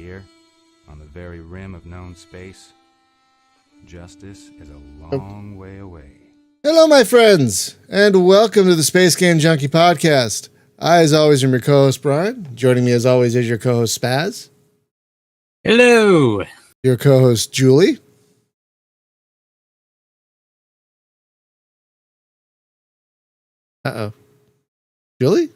here, on the very rim of known space, justice is a long way away. Hello, my friends, and welcome to the Space Game Junkie Podcast. I, as always, am your co-host, Brian. Joining me, as always, is your co-host, Spaz. Hello. Your co-host, Julie. Uh-oh. Julie?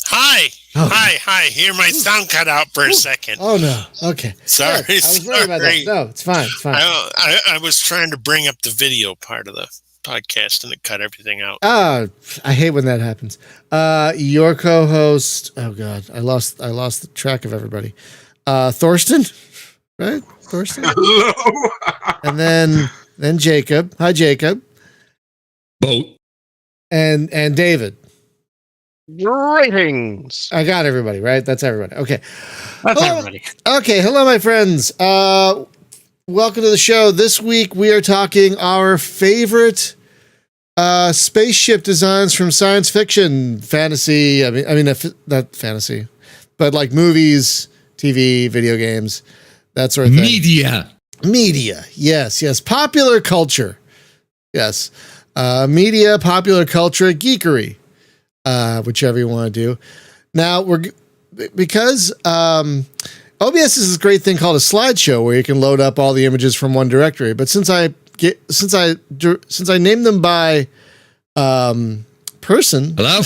Hi. Oh. Hi. Hear my sound cut out for a second. Oh, no. Okay. Sorry. Good. I was worried about that. No, it's fine. It's fine. I was trying to bring up the video part of the podcast and it cut everything out. I hate when that happens. Your co-host, oh God, I lost the track of everybody. Thorsten, right? Thorsten? Hello. And then Jacob. Hi, Jacob. Boat. And David. Greetings. I got everybody, right? That's everybody. Okay. That's Hello. everybody. Okay. Hello, my friends. Welcome to the show. This week we are talking our favorite spaceship designs from science fiction, fantasy. I mean, not fantasy, but like movies, TV, video games, that sort of thing. Media. Yes. Popular culture. Yes. Media, popular culture, geekery. Whichever you want to do. Now because OBS is this great thing called a slideshow where you can load up all the images from one directory. But since I named them by person. Hello.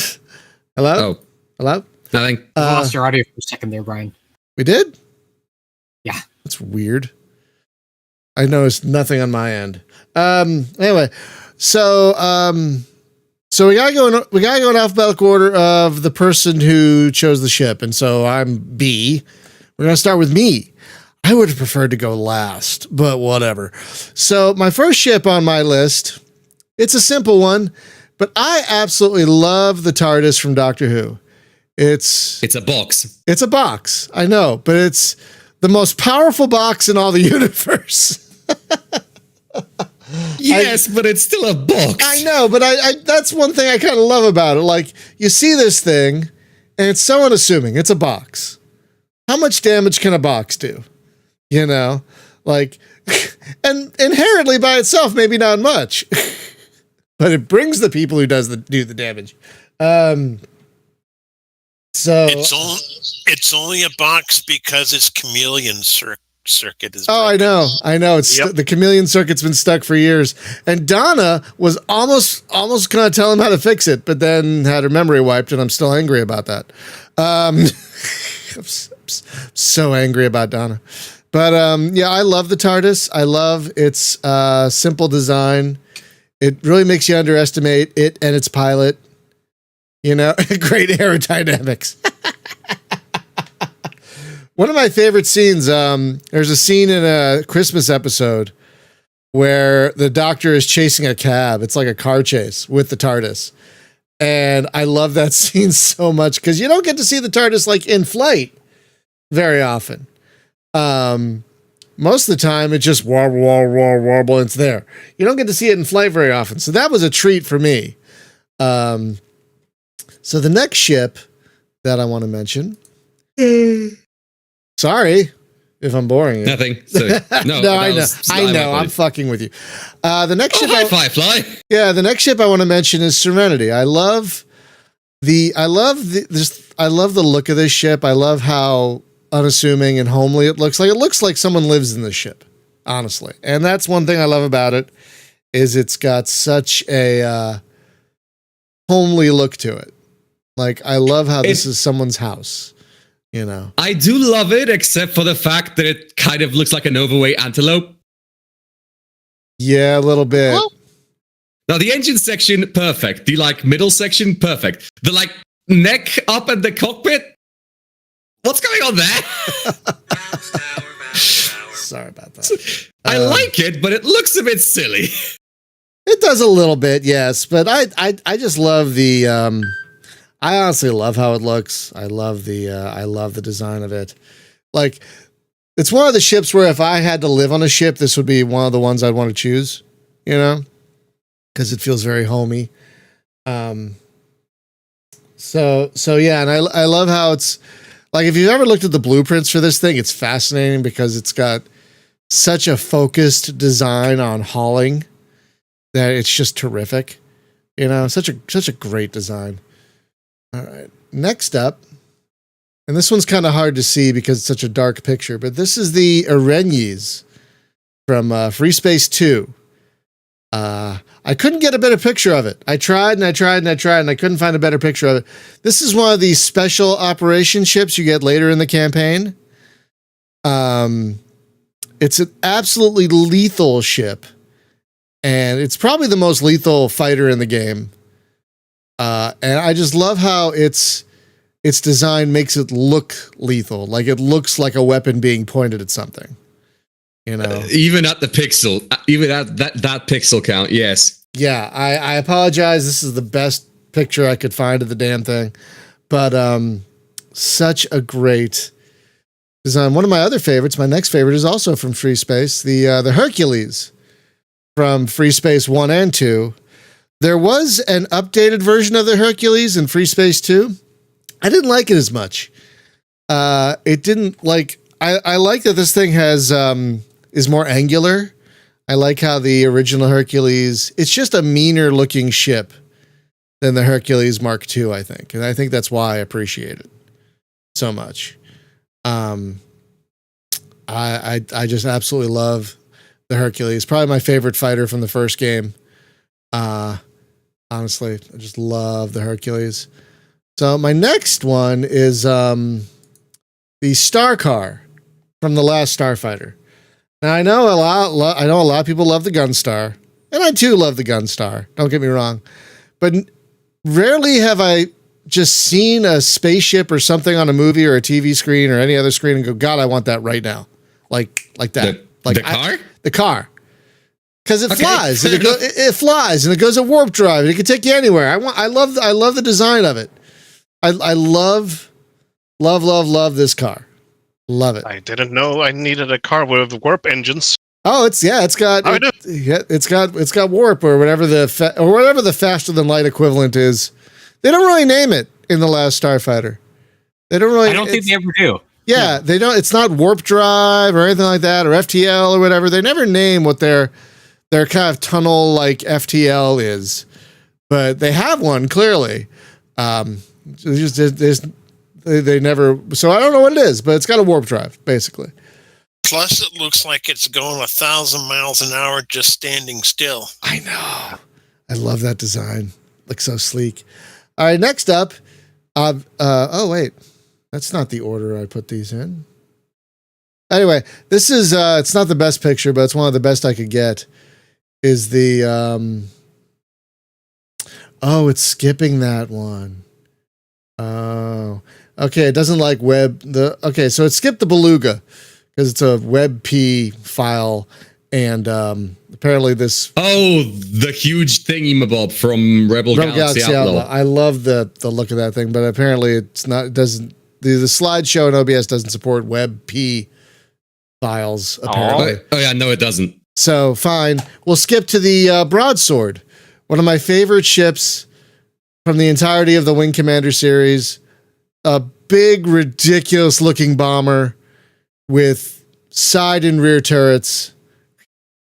Hello. Oh, Hello. nothing. I lost your audio for a second there, Brian. We did. Yeah. That's weird. I noticed nothing on my end. Anyway, so we gotta go in alphabetical order of the person who chose the ship, and so I'm B. We're gonna start with me. I would have preferred to go last, but whatever. So my first ship on my list, it's a simple one, but I absolutely love the Tardis from Doctor Who. It's a box. It's a box, I know, but it's the most powerful box in all the universe. Yes, but it's still a box. I know, but I that's one thing I kind of love about it. Like, you see this thing, and it's so unassuming. It's a box. How much damage can a box do? You know? Like, and inherently by itself, maybe not much. But it brings the people who do the damage. So It's only a box because its chameleon circuit is I know. It's Yep. the chameleon circuit's been stuck for years. And Donna was almost going to tell him how to fix it, but then had her memory wiped, and I'm still angry about that. I'm so angry about Donna. But yeah, I love the TARDIS. I love its simple design. It really makes you underestimate it and its pilot. You know, great aerodynamics. One of my favorite scenes, there's a scene in a Christmas episode where the Doctor is chasing a cab. It's like a car chase with the TARDIS. And I love that scene so much because you don't get to see the TARDIS like in flight very often. Most of the time it just warble, and it's there. You don't get to see it in flight very often. So that was a treat for me. So the next ship that I want to mention... Sorry if I'm boring you. Nothing. So, no, I know. I'm fucking with you. The next ship. Hi, Firefly. Yeah, the next ship I want to mention is Serenity. I love the look of this ship. I love how unassuming and homely it looks. Like, it looks like someone lives in this ship, honestly. And that's one thing I love about it, is it's got such a homely look to it. Like, I love how this is someone's house. You know, I do love it, except for the fact that it kind of looks like an overweight antelope. Yeah, a little bit. Well, now the engine section, perfect. The middle section, perfect. The neck up at the cockpit. What's going on there? Sorry about that. I like it, but it looks a bit silly. It does a little bit, yes, but I just love the. I honestly love how it looks. I love the design of it. Like, it's one of the ships where if I had to live on a ship, this would be one of the ones I'd want to choose, you know, because it feels very homey. So yeah, and I love how it's Like, if you've ever looked at the blueprints for this thing, it's fascinating because it's got such a focused design on hauling that it's just terrific. You know, such a great design. All right. Next up, and this one's kind of hard to see because it's such a dark picture, but this is the Arenys from Free Space 2. I couldn't get a better picture of it. I tried and I tried and I tried and I couldn't find a better picture of it. This is one of these special operation ships you get later in the campaign. It's an absolutely lethal ship, and it's probably the most lethal fighter in the game. And I just love how its design makes it look lethal. Like, it looks like a weapon being pointed at something. You know, even at the pixel, even at that pixel count, yes. Yeah, I apologize. This is the best picture I could find of the damn thing, but such a great design. One of my other favorites, my next favorite, is also from Free Space, the Hercules from Free Space 1 and 2. There was an updated version of the Hercules in Free Space 2. I didn't like it as much. It didn't like. I like that this thing has is more angular. I like how the original Hercules, it's just a meaner looking ship than the Hercules Mark II, I think. And I think that's why I appreciate it so much. I just absolutely love the Hercules. Probably my favorite fighter from the first game. Honestly, I just love the Hercules. So my next one is the Star Car from the last Starfighter. Now, I know a lot of people love the Gunstar, and I too love the Gunstar. Don't get me wrong, but rarely have I just seen a spaceship or something on a movie or a TV screen or any other screen and go, God, I want that right now, like that. The car? The car, because it Okay. flies and it flies and it goes at warp drive and it can take you anywhere. I love the design of it. I love this car. Love it. I didn't know I needed a car with warp engines. Oh, it's got warp or whatever the faster than light equivalent is. They don't really name it in the last Starfighter. They don't really. I don't think they ever do. Yeah, they don't. It's not warp drive or anything like that, or FTL or whatever. They never name what their kind of tunnel like FTL is, but they have one clearly. They never. So I don't know what it is, but it's got a warp drive basically. Plus, it looks like it's going 1,000 miles an hour just standing still. I know. I love that design. Looks so sleek. All right, next up. Oh wait, that's not the order I put these in. Anyway, this is it's not the best picture, but it's one of the best I could get. Is the oh, it's skipping that one. Oh, okay. It doesn't like web. Okay, so it skipped the Beluga because it's a WebP file, and apparently this. Oh, the huge thingy-mabob from Rebel Galaxy Outlaw. I love the look of that thing, but apparently it's not. It doesn't. The slideshow in OBS doesn't support WebP files. Apparently. Oh yeah, no, it doesn't. So fine, we'll skip to the Broadsword, one of my favorite ships from the entirety of the Wing Commander series. A big, ridiculous-looking bomber with side and rear turrets.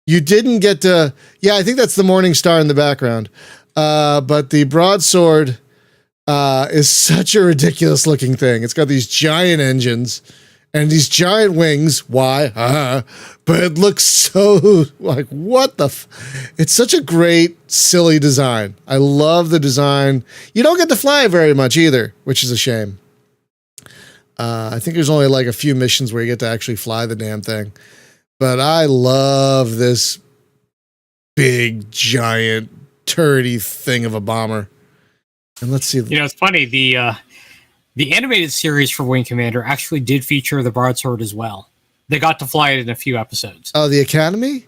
You didn't get to... Yeah, I think that's the Morning Star in the background. But the Broadsword is such a ridiculous-looking thing. It's got these giant engines and these giant wings. Why? But it looks so... Like, what the... It's such a great, silly design. I love the design. You don't get to fly very much either, which is a shame. I think there's only like a few missions where you get to actually fly the damn thing. But I love this big, giant, turrety thing of a bomber. And let's see. You know, it's funny. The animated series for Wing Commander actually did feature the Broadsword as well. They got to fly it in a few episodes. Oh, the Academy?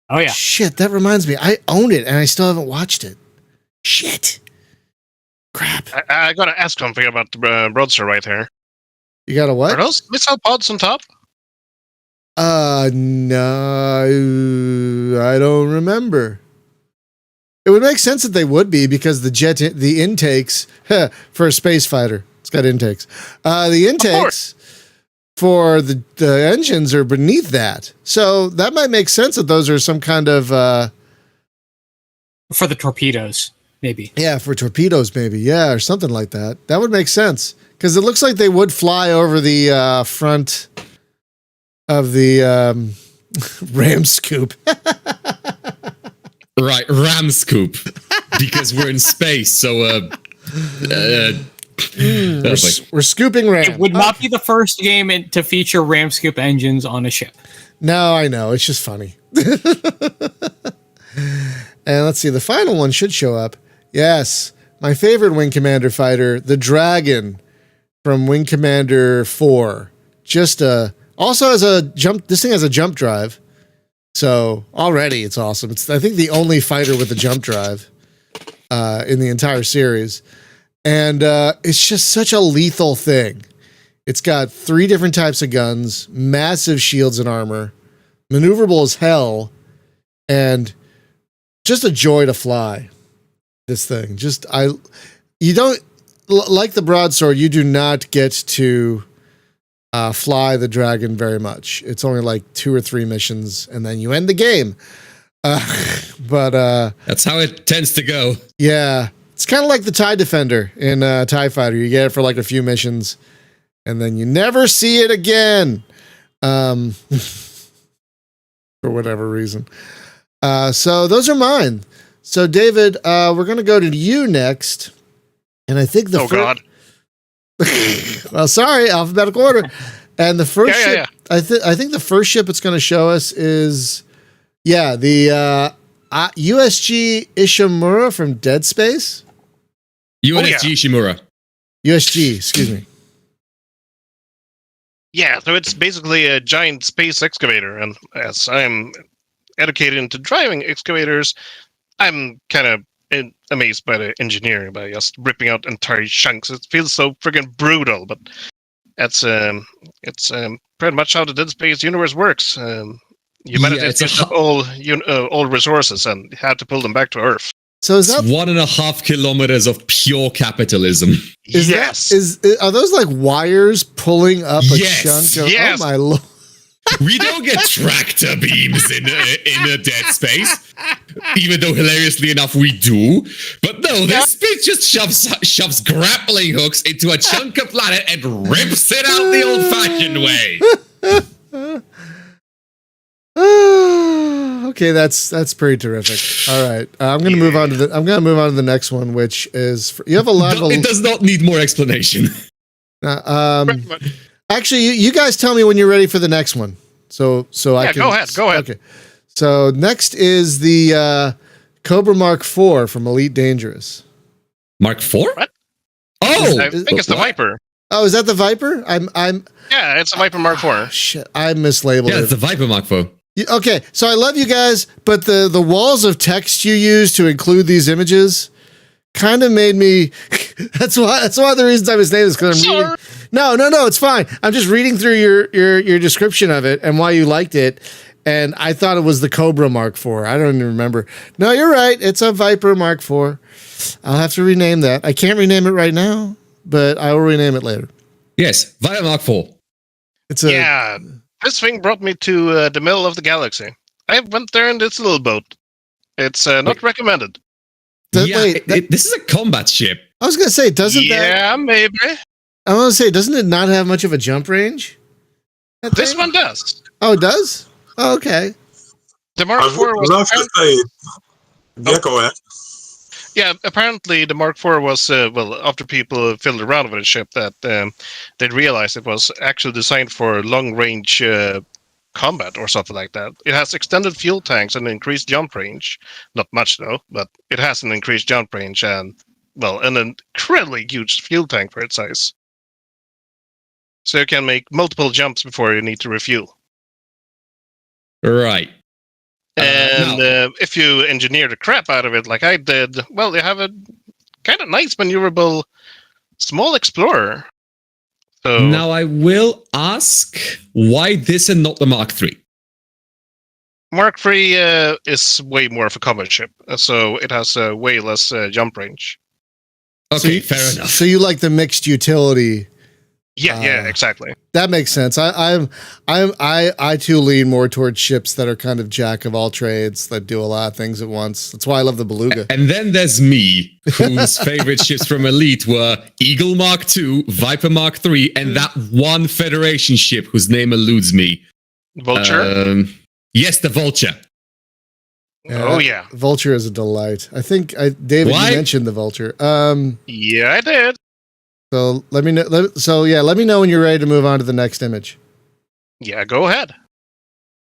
Oh, yeah. Shit, that reminds me. I own it, and I still haven't watched it. Shit. Crap. I gotta ask something about the Broadsword right here. You got a what? Are those missile pods on top? No, I don't remember. It would make sense that they would be because the intakes for a space fighter. It's got intakes. The intakes for the engines are beneath that. So that might make sense that those are some kind of... For the torpedoes, maybe. Yeah, for torpedoes, maybe. Yeah, or something like that. That would make sense. Because it looks like they would fly over the front of the ram scoop. Right, ram scoop. Because we're in space, so... we're scooping ram. It would not be the first game to feature ram scoop engines on a ship. No, I know. It's just funny. And let's see. The final one should show up. Yes. My favorite Wing Commander fighter, the Dragon from Wing Commander 4. Also has a jump. This thing has a jump drive. So already it's awesome. It's, I think, the only fighter with a jump drive in the entire series. And it's just such a lethal thing. It's got 3 different types of guns, massive shields and armor, maneuverable as hell, and just a joy to fly. This thing. You don't, like the Broadsword, you do not get to fly the Dragon very much. It's only like 2 or 3 missions, and then you end the game. But that's how it tends to go. Yeah. It's kind of like the TIE Defender in TIE Fighter. You get it for like a few missions, and then you never see it again. For whatever reason. So those are mine. So David, we're going to go to you next. And I think the God. Well, sorry, alphabetical order. And the first ship, I think the first ship it's going to show us is, the USG Ishimura from Dead Space. USG Ishimura. USG, excuse me. Yeah, so it's basically a giant space excavator, and as I'm educated into driving excavators, I'm kind of amazed by the engineering, by just ripping out entire chunks. It feels so freaking brutal, but it's pretty much how the Dead Space universe works. Humanity has used up all resources and had to pull them back to Earth. So is that 1.5 kilometers of pure capitalism? Are those like wires pulling up a chunk of? Yes. Oh my lord! We don't get tractor beams in a Dead Space, even though hilariously enough we do. But no, this bitch just shoves grappling hooks into a chunk of planet and rips it out the old-fashioned way. Okay, that's pretty terrific. All right, I'm gonna move on to the next one, which is you have a lot of. It does not need more explanation. Actually, you guys tell me when you're ready for the next one. So I can go ahead. Okay. So next is the Cobra Mark IV from Elite Dangerous. Mark IV? What? Oh, I think it's the Viper. Oh, is that the Viper? Yeah, it's the Viper Mark IV. Shit, I mislabeled it. Yeah, it's the Viper Mark IV. Okay, so I love you guys, but the walls of text you use to include these images kind of made me. That's one of the reasons I was named this, because I'm reading. No, it's fine. I'm just reading through your description of it and why you liked it, and I thought it was the Cobra Mark IV. I don't even remember. No, you're right. It's a Viper Mark IV. I'll have to rename that. I can't rename it right now, but I will rename it later. Yes, Viper Mark IV. This thing brought me to the middle of the galaxy. I went there in this little boat. It's not recommended. This is a combat ship. I was going to say, doesn't that... Yeah, maybe. I want to say, doesn't it not have much of a jump range? This one does. Oh, it does? Oh, okay. The Mark IV was... Go ahead. Yeah, apparently the Mark IV was, after people fiddled around with the ship, that they realized it was actually designed for long-range combat or something like that. It has extended fuel tanks and increased jump range. Not much, though, but it has an increased jump range and an incredibly huge fuel tank for its size. So you can make multiple jumps before you need to refuel. Right. And if you engineer the crap out of it, like I did, you have a kind of nice maneuverable small explorer. So now I will ask, why this and not the Mark III? Mark III is way more of a combat ship, so it has way less jump range. Okay, fair enough. So you like the mixed utility? Yeah, exactly. That makes sense. I too lean more towards ships that are kind of jack of all trades that do a lot of things at once. That's why I love the Beluga. And then there's me, whose favorite ships from Elite were Eagle Mark II, Viper Mark III, and that one Federation ship whose name eludes me. Vulture? Yes, the Vulture. Yeah. Vulture is a delight. I think David, you mentioned the Vulture. Yeah, I did. So let me know. Let me know when you're ready to move on to the next image. Yeah, go ahead.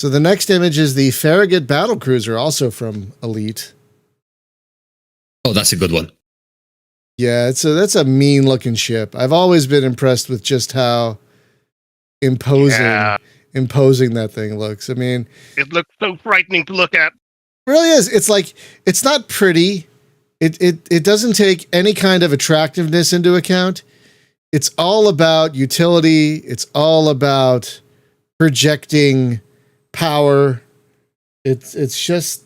So the next image is the Farragut battlecruiser, also from Elite. Oh, that's a good one. Yeah, that's a mean looking ship. I've always been impressed with just how imposing that thing looks. I mean, it looks so frightening to look at. It really is. It's like, it's not pretty. It doesn't take any kind of attractiveness into account. It's all about utility. It's all about projecting power. It's just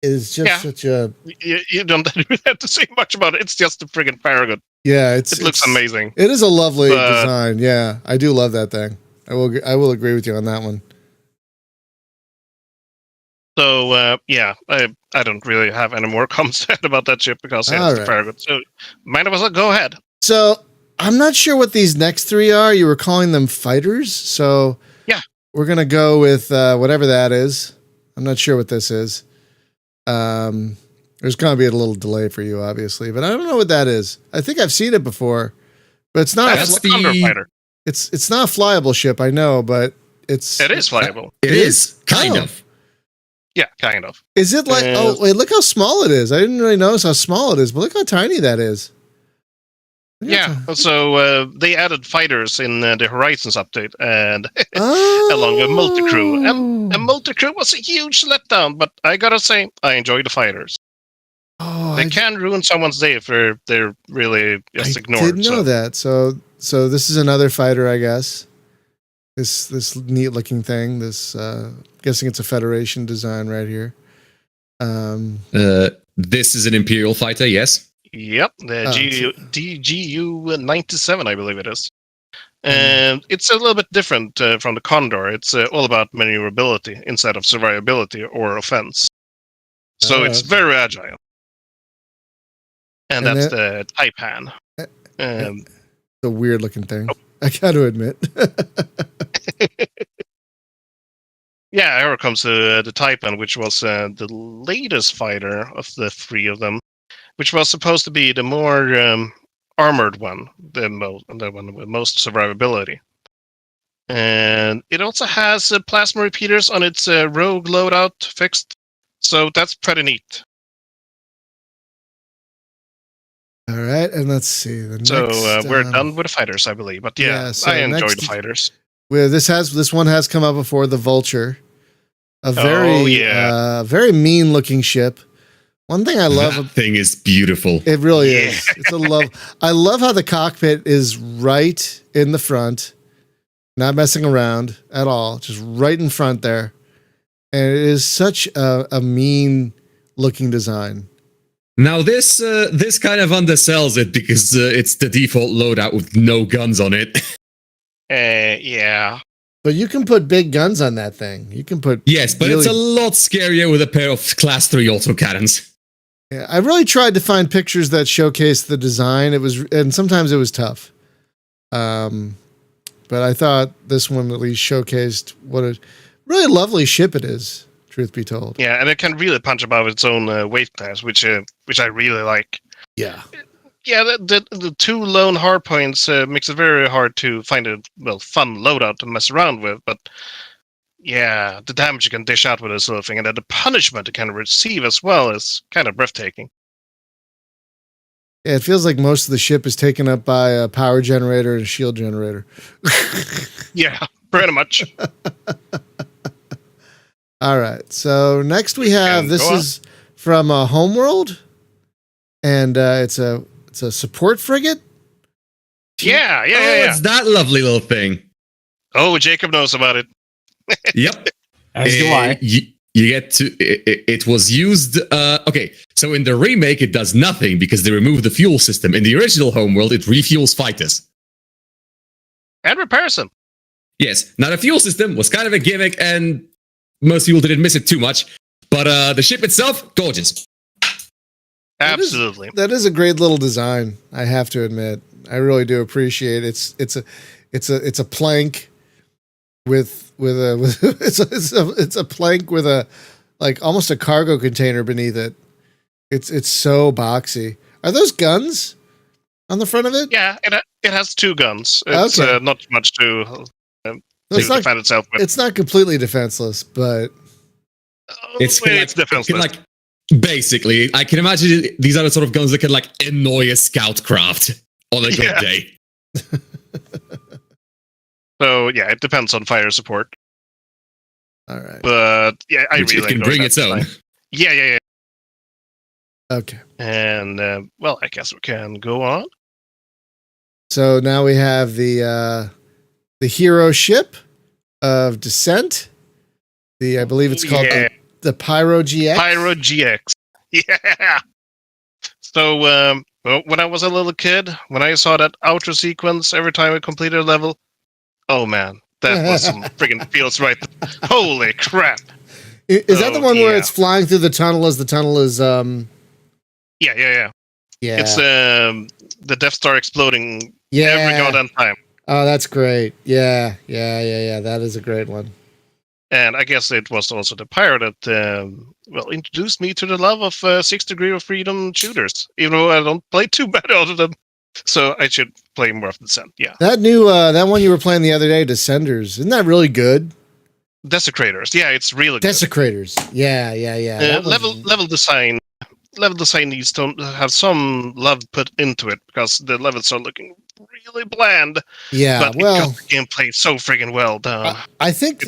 such a... You don't have to say much about it. It's just a friggin' Farragut. Yeah, it looks amazing. It is a lovely design. Yeah, I do love that thing. I will agree with you on that one. So, I don't really have any more comments about that ship because it's the Farragut. So, mind of us, go ahead. So, I'm not sure what these next three are. You were calling them fighters. So, yeah, we're going to go with whatever that is. I'm not sure what this is. There's going to be a little delay for you, obviously, but I don't know what that is. I think I've seen it before, but it's not. That's the Thunder Fighter. It's not a flyable ship, I know, but it is flyable. It is kind of. Yeah, kind of. Is it like? Oh, wait! Look how small it is. I didn't really notice how small it is, but look how tiny that is. Yeah. So they added fighters in the Horizons update, and along with multi-crew, and multi-crew was a huge letdown. But I gotta say, I enjoy the fighters. Oh, they can ruin someone's day if they're really just ignored. I didn't know that. So this is another fighter, I guess. This neat looking thing. This guessing it's a Federation design right here. This is an Imperial Fighter, yes. Yep, the DGU 97, I believe it is. And it's a little bit different from the Condor. It's all about maneuverability instead of survivability or offense. So it's very agile. And that's the Taipan. It's a weird looking thing. I got to admit. Yeah, here comes the Taipan, which was the latest fighter of the three of them, which was supposed to be the more armored one, the one with most survivability. And it also has plasma repeaters on its rogue loadout fixed, so that's pretty neat. All right, and let's see. We're done with the fighters, I believe. But so I enjoy the fighters. Well, this one has come up before, the Vulture. A very mean looking ship. One thing I love. That thing is beautiful. It really is. It's a love. I love how the cockpit is right in the front, not messing around at all, just right in front there. And it is such a mean looking design. Now this kind of undersells it because it's the default loadout with no guns on it. Yeah. But you can put big guns on that thing. You can put but it's a lot scarier with a pair of Class 3 autocannons. Yeah, I really tried to find pictures that showcased the design. And sometimes it was tough. But I thought this one at least showcased what a really lovely ship it is. Truth be told. Yeah, and it can really punch above its own weight class, which I really like. Yeah. Yeah, the two lone hardpoints makes it very hard to find a fun loadout to mess around with. But yeah, the damage you can dish out with this little thing, and then the punishment it can receive as well is kind of breathtaking. Yeah, it feels like most of the ship is taken up by a power generator and a shield generator. Yeah, pretty much. All right. So next we have this is from Homeworld, and it's a support frigate. Yeah. It's that lovely little thing. Oh, Jacob knows about it. Yep. As do I. You get to it was used. Okay, so in the remake, it does nothing because they removed the fuel system. In the original homeworld, it refuels fighters And repairs them. Yes. Now the fuel system was kind of a gimmick, and most people didn't miss it too much. But the ship itself, gorgeous. Absolutely. That is a great little design. I have to admit, I really do appreciate it. It's a plank with it's a plank with a like almost a cargo container beneath it. It's so boxy. Are those guns on the front of it? Yeah, it has 2 guns. It's Okay. not much to It's not, defend itself with. it's not completely defenseless, but It's defenseless. like basically, I can imagine these are the sort of guns that can like annoy a scout craft on a good day. So yeah, it depends on fire support. all right. But yeah, I Which really it can enjoy bring that its own. design. Yeah. Okay. And well, I guess we can go on. So now we have the hero ship of Descent. I believe it's called the Pyro GX. Pyro GX. Yeah. So well, when I was a little kid, when I saw that outro sequence every time I completed a level, oh man, that was some friggin' feels right. Holy crap! Is that the one where yeah. it's flying through the tunnel as the tunnel is Yeah. yeah. It's the Death Star exploding every goddamn time. Oh, that's great. Yeah. That is a great one. And I guess it was also the pirate that introduced me to the love of 6 Degree of Freedom shooters. Even though I don't play too bad out of them, so I should play more of Descent. Yeah, That new that one you were playing the other day, Descenders, isn't that really good? Desecrators. Yeah, it's really good. Desecrators. Yeah. That one's- Level design. Level design needs to have some love put into it because the levels are looking really bland. Yeah. But Well, it got the gameplay so friggin' well done. I think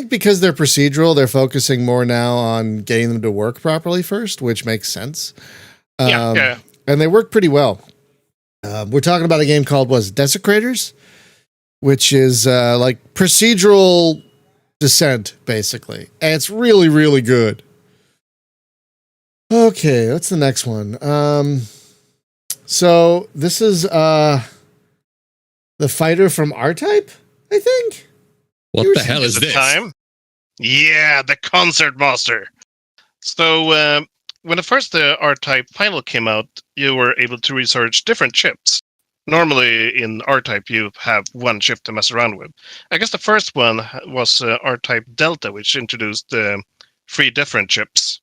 because they're procedural, they're focusing more now on getting them to work properly first, which makes sense. Yeah. And they work pretty well. We're talking about a game called Desecrators, which is like procedural Descent, basically. And it's really, really good. Okay, what's the next one? So this is the fighter from R-Type, I think. What the hell is this? Time? Yeah, the Concert Master. So when the first R-Type final came out, you were able to research different ships. Normally in R-Type you have one ship to mess around with. I guess the first one was R-Type Delta, which introduced 3 different ships.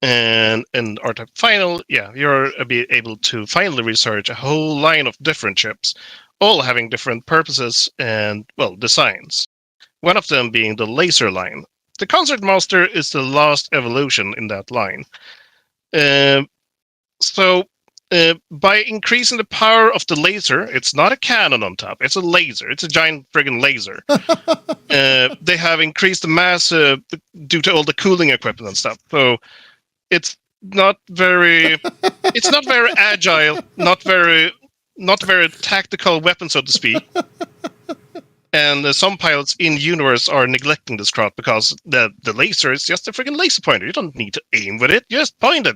And in R-Type Final, you're able to finally research a whole line of different ships, all having different purposes and, designs. One of them being the laser line. The Concert Master is the last evolution in that line. So by increasing the power of the laser, it's not a cannon on top, it's a laser. It's a giant friggin' laser. They have increased the mass due to all the cooling equipment and stuff. So it's not very agile, not very tactical weapon, so to speak. And some pilots in universe are neglecting this crap because the laser is just a freaking laser pointer. You don't need to aim with it; just point it.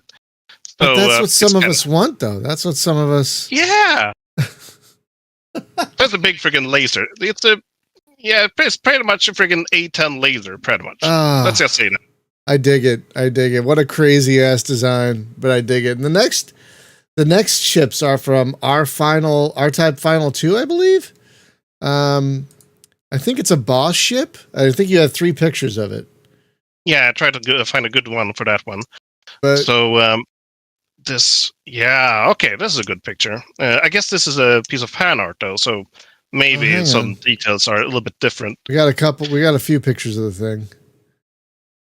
But So, that's what some of us want, though. That's what some of us. Yeah, that's a big freaking laser. It's pretty much a freaking A10 laser, pretty much. Let's just say that. I dig it. What a crazy ass design, but I dig it. And the next ships are from R-Type Final 2, I believe. I think it's a boss ship. I think you have 3 pictures of it. Yeah, I tried to find a good one for that one. But So this is a good picture. I guess this is a piece of fan art though, so maybe hang some on. details are a little bit different. we got a few pictures of the thing.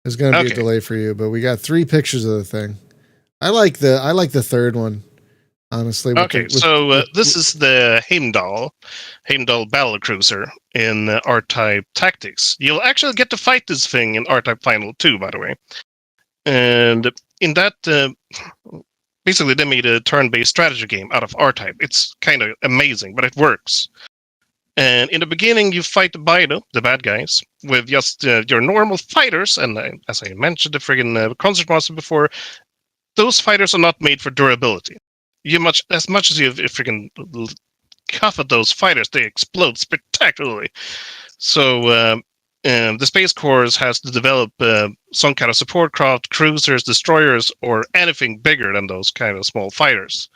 There's going to be a delay for you, but we got 3 pictures of the thing. I like the third one, honestly. This is the Heimdall battlecruiser in R-Type Tactics. You'll actually get to fight this thing in R-Type Final 2, by the way. And in that, basically they made a turn-based strategy game out of R-Type. It's kind of amazing, but it works. And in the beginning, you fight the Bido, the bad guys, with just your normal fighters. And as I mentioned, the friggin' concert master before, those fighters are not made for durability. As much as you freaking cuff at those fighters, they explode spectacularly. So the Space Corps has to develop some kind of support craft, cruisers, destroyers, or anything bigger than those kind of small fighters.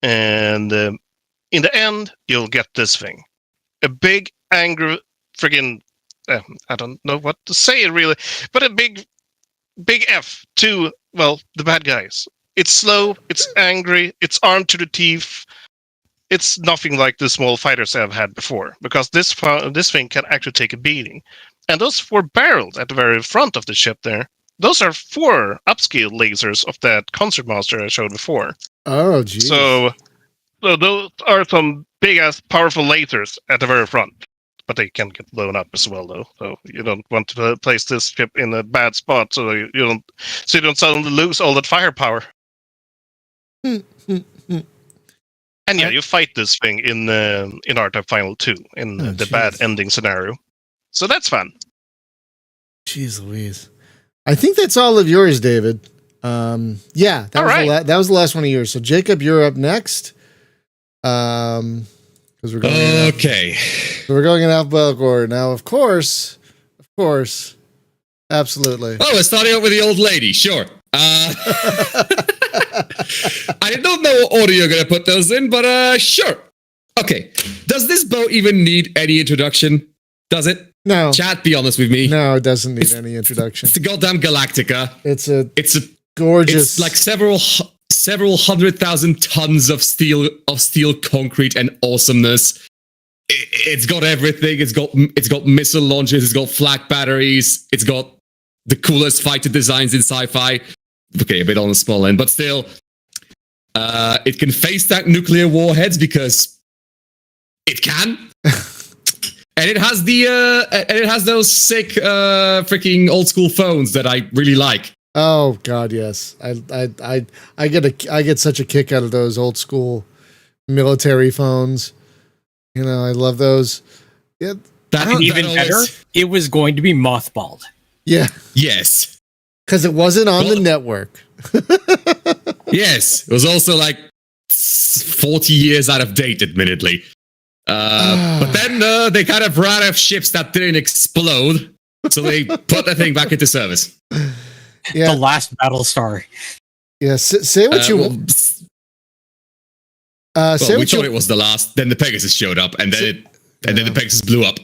And in the end, you'll get this thing. A big, angry, friggin' I don't know what to say really, but a big F to, well, the bad guys. It's slow, it's angry, it's armed to the teeth. It's nothing like the small fighters I've had before, because this thing can actually take a beating. And those 4 barrels at the very front of the ship there, those are 4 upscale lasers of that concert master I showed before. Oh, geez. So those are some big-ass powerful lasers at the very front. But they can get blown up as well, though. So you don't want to place this ship in a bad spot, so you don't suddenly lose all that firepower. And yeah, you fight this thing in R-Type Final 2 in the bad ending scenario. So that's fun. Jeez Louise. I think that's all of yours, David. Yeah, that was the last one of yours. So Jacob, you're up next. Because we're going we're going in alphabetical order now. Of course, absolutely. Oh, we're starting out with the old lady. Sure. I don't know what order you're going to put those in, but sure. Okay. Does this boat even need any introduction? Does it? No. Chat, be honest with me. No, it doesn't need any introduction. It's the goddamn Galactica. It's a gorgeous. It's like several 100,000 tons of steel concrete and awesomeness. It's got everything. It's got missile launchers. It's got flak batteries. It's got the coolest fighter designs in sci-fi. Okay, a bit on the small end, but still, it can face tank nuclear warheads because it can, and it has those sick freaking old school phones that I really like. Oh God, yes. I get such a kick out of those old school military phones. You know, I love those. Yeah, even better, it was going to be mothballed. Yeah. Yes. Because it wasn't on the network. Yes. It was also like 40 years out of date, admittedly. But then they kind of ran out of ships that didn't explode. So they put the thing back into service. Yeah. The last Battlestar. Yeah, say what you want. We thought it was the last. Then the Pegasus showed up, and then then the Pegasus blew up.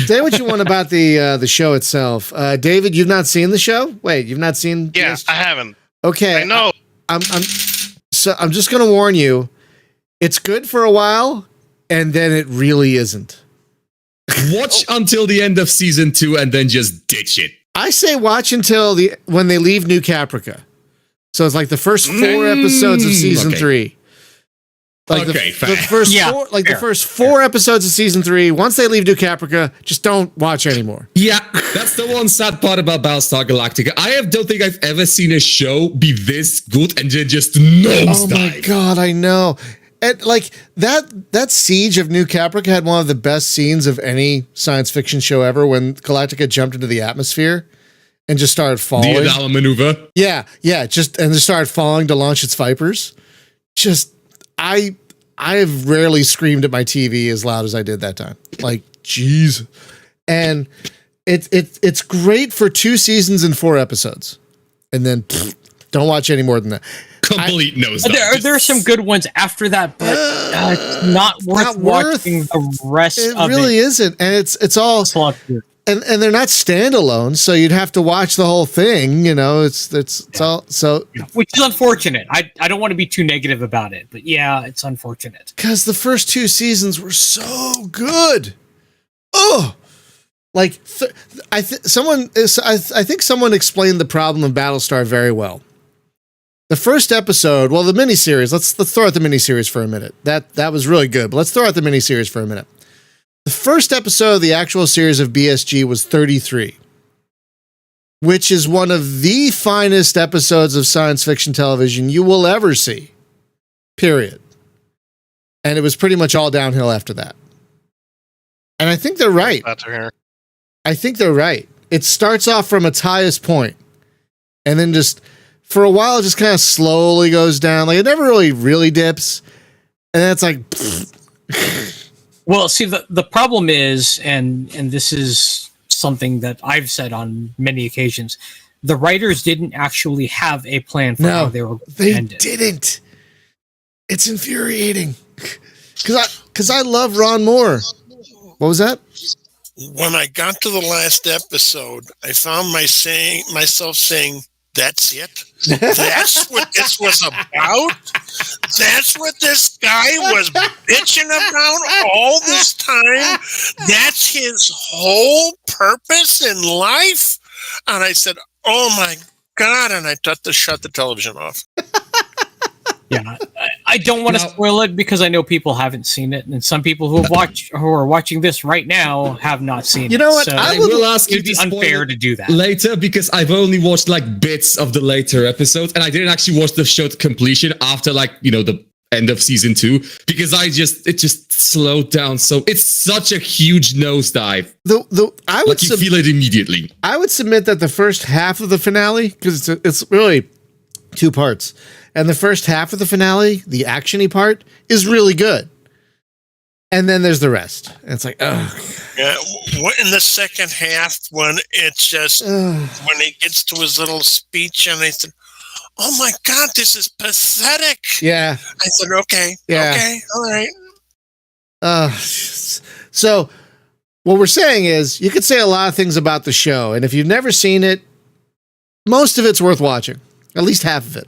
Say what you want about the show itself. David, you've not seen the show? Wait, you've not seen? Yeah, I haven't. Okay, I know. I'm just gonna warn you. It's good for a while, and then it really isn't. Watch until the end of season 2, and then just ditch it. I say watch until when they leave New Caprica. So it's like the first 4 episodes of season 3. Like the first 4 episodes of season 3. Once they leave New Caprica, just don't watch anymore. Yeah, that's the one sad part about Battlestar Galactica. Don't think I've ever seen a show be this good and then just nosedive. Oh my God, I know. And like that siege of New Caprica had one of the best scenes of any science fiction show ever when Galactica jumped into the atmosphere and just started falling. The Adama maneuver. Yeah, just started falling to launch its Vipers. I have rarely screamed at my TV as loud as I did that time. Like, jeez. And it's great for 2 seasons and 4 episodes. And then don't watch any more than that. Complete nosedive. There are some good ones after that, but it's not worth watching the rest of it. It really isn't. And it's all and they're not standalone, so you'd have to watch the whole thing, you know. It's all so, which is unfortunate. I don't want to be too negative about it, but yeah, it's unfortunate. Because the first 2 seasons were so good. Oh, like I think someone explained the problem of Battlestar very well. The first episode, well, the miniseries. Let's throw out the miniseries for a minute. That was really good, but let's throw out the miniseries for a minute. The first episode of the actual series of BSG was 33, which is one of the finest episodes of science fiction television you will ever see. Period. And it was pretty much all downhill after that. And I think they're right. Glad to hear. I think they're right. It starts off from its highest point, and then just for a while, it just kind of slowly goes down. Like it never really dips, and then it's like. Well, see, the problem is, and this is something that I've said on many occasions, the writers didn't actually have a plan for how they were they ended. didn't. It's infuriating because I love Ron Moore. What was that? When I got to the last episode, I found myself saying, "That's it. That's what this was about. That's what this guy was bitching about all this time. That's his whole purpose in life." And I said, "Oh my God!" And I had to shut the television off. Yeah, I don't want to spoil it because I know people haven't seen it, and some people who are watching this right now have not seen it. You know what? So I will ask you it'd be to spoil unfair it to do that later because I've only watched like bits of the later episodes, and I didn't actually watch the show to completion after the end of season 2 because it just slowed down. So it's such a huge nosedive. I would you feel it immediately. I would submit that the first half of the finale, because it's really 2 parts, and the first half of the finale, the actiony part, is really good. And then there's the rest. And it's like, oh. Yeah, in the second half, when it's just when he gets to his little speech, and I said, "Oh my God, this is pathetic." Yeah. I said, "Okay, Yeah. okay, all right." So what we're saying is, you could say a lot of things about the show, and if you've never seen it, most of it's worth watching. At least half of it.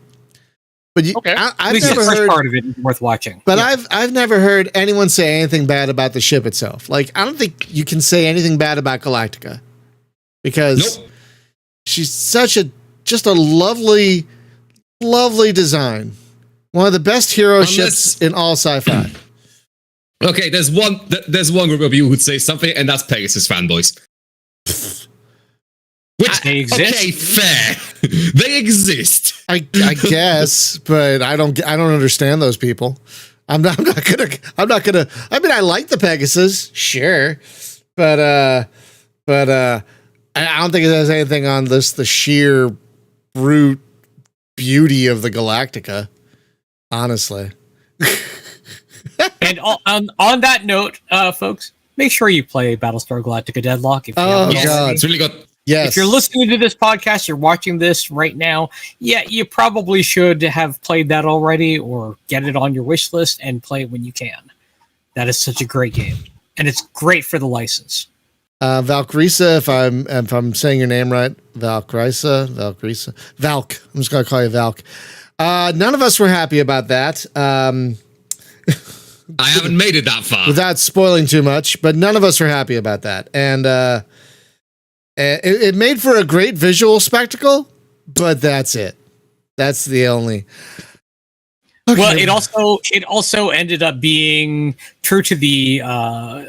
But I've never heard part of it is worth watching. But yeah. I've never heard anyone say anything bad about the ship itself. Like, I don't think you can say anything bad about Galactica because she's just a lovely, lovely design. One of the best hero ships in all sci-fi. Okay, there's one group of you who'd say something, and that's Pegasus fanboys. Which they exist. Okay, fair. They exist. I guess, but I don't understand those people. I'm not gonna. I mean, I like the Pegasus, sure, but I don't think it has anything on the sheer brute beauty of the Galactica. Honestly. And on that note, folks, make sure you play Battlestar Galactica Deadlock. If you God, it's really good. Yes. If you're listening to this podcast, you're watching this right now, you probably should have played that already or get it on your wish list and play it when you can. That is such a great game. And it's great for the license. Valkyria, if I'm saying your name right, Valkyria, Valk. I'm just gonna call you Valk. None of us were happy about that. I haven't made it that far. Without spoiling too much, but none of us are happy about that. And it made for a great visual spectacle, but that's it. That's the only. Okay. Well, it also ended up being true to the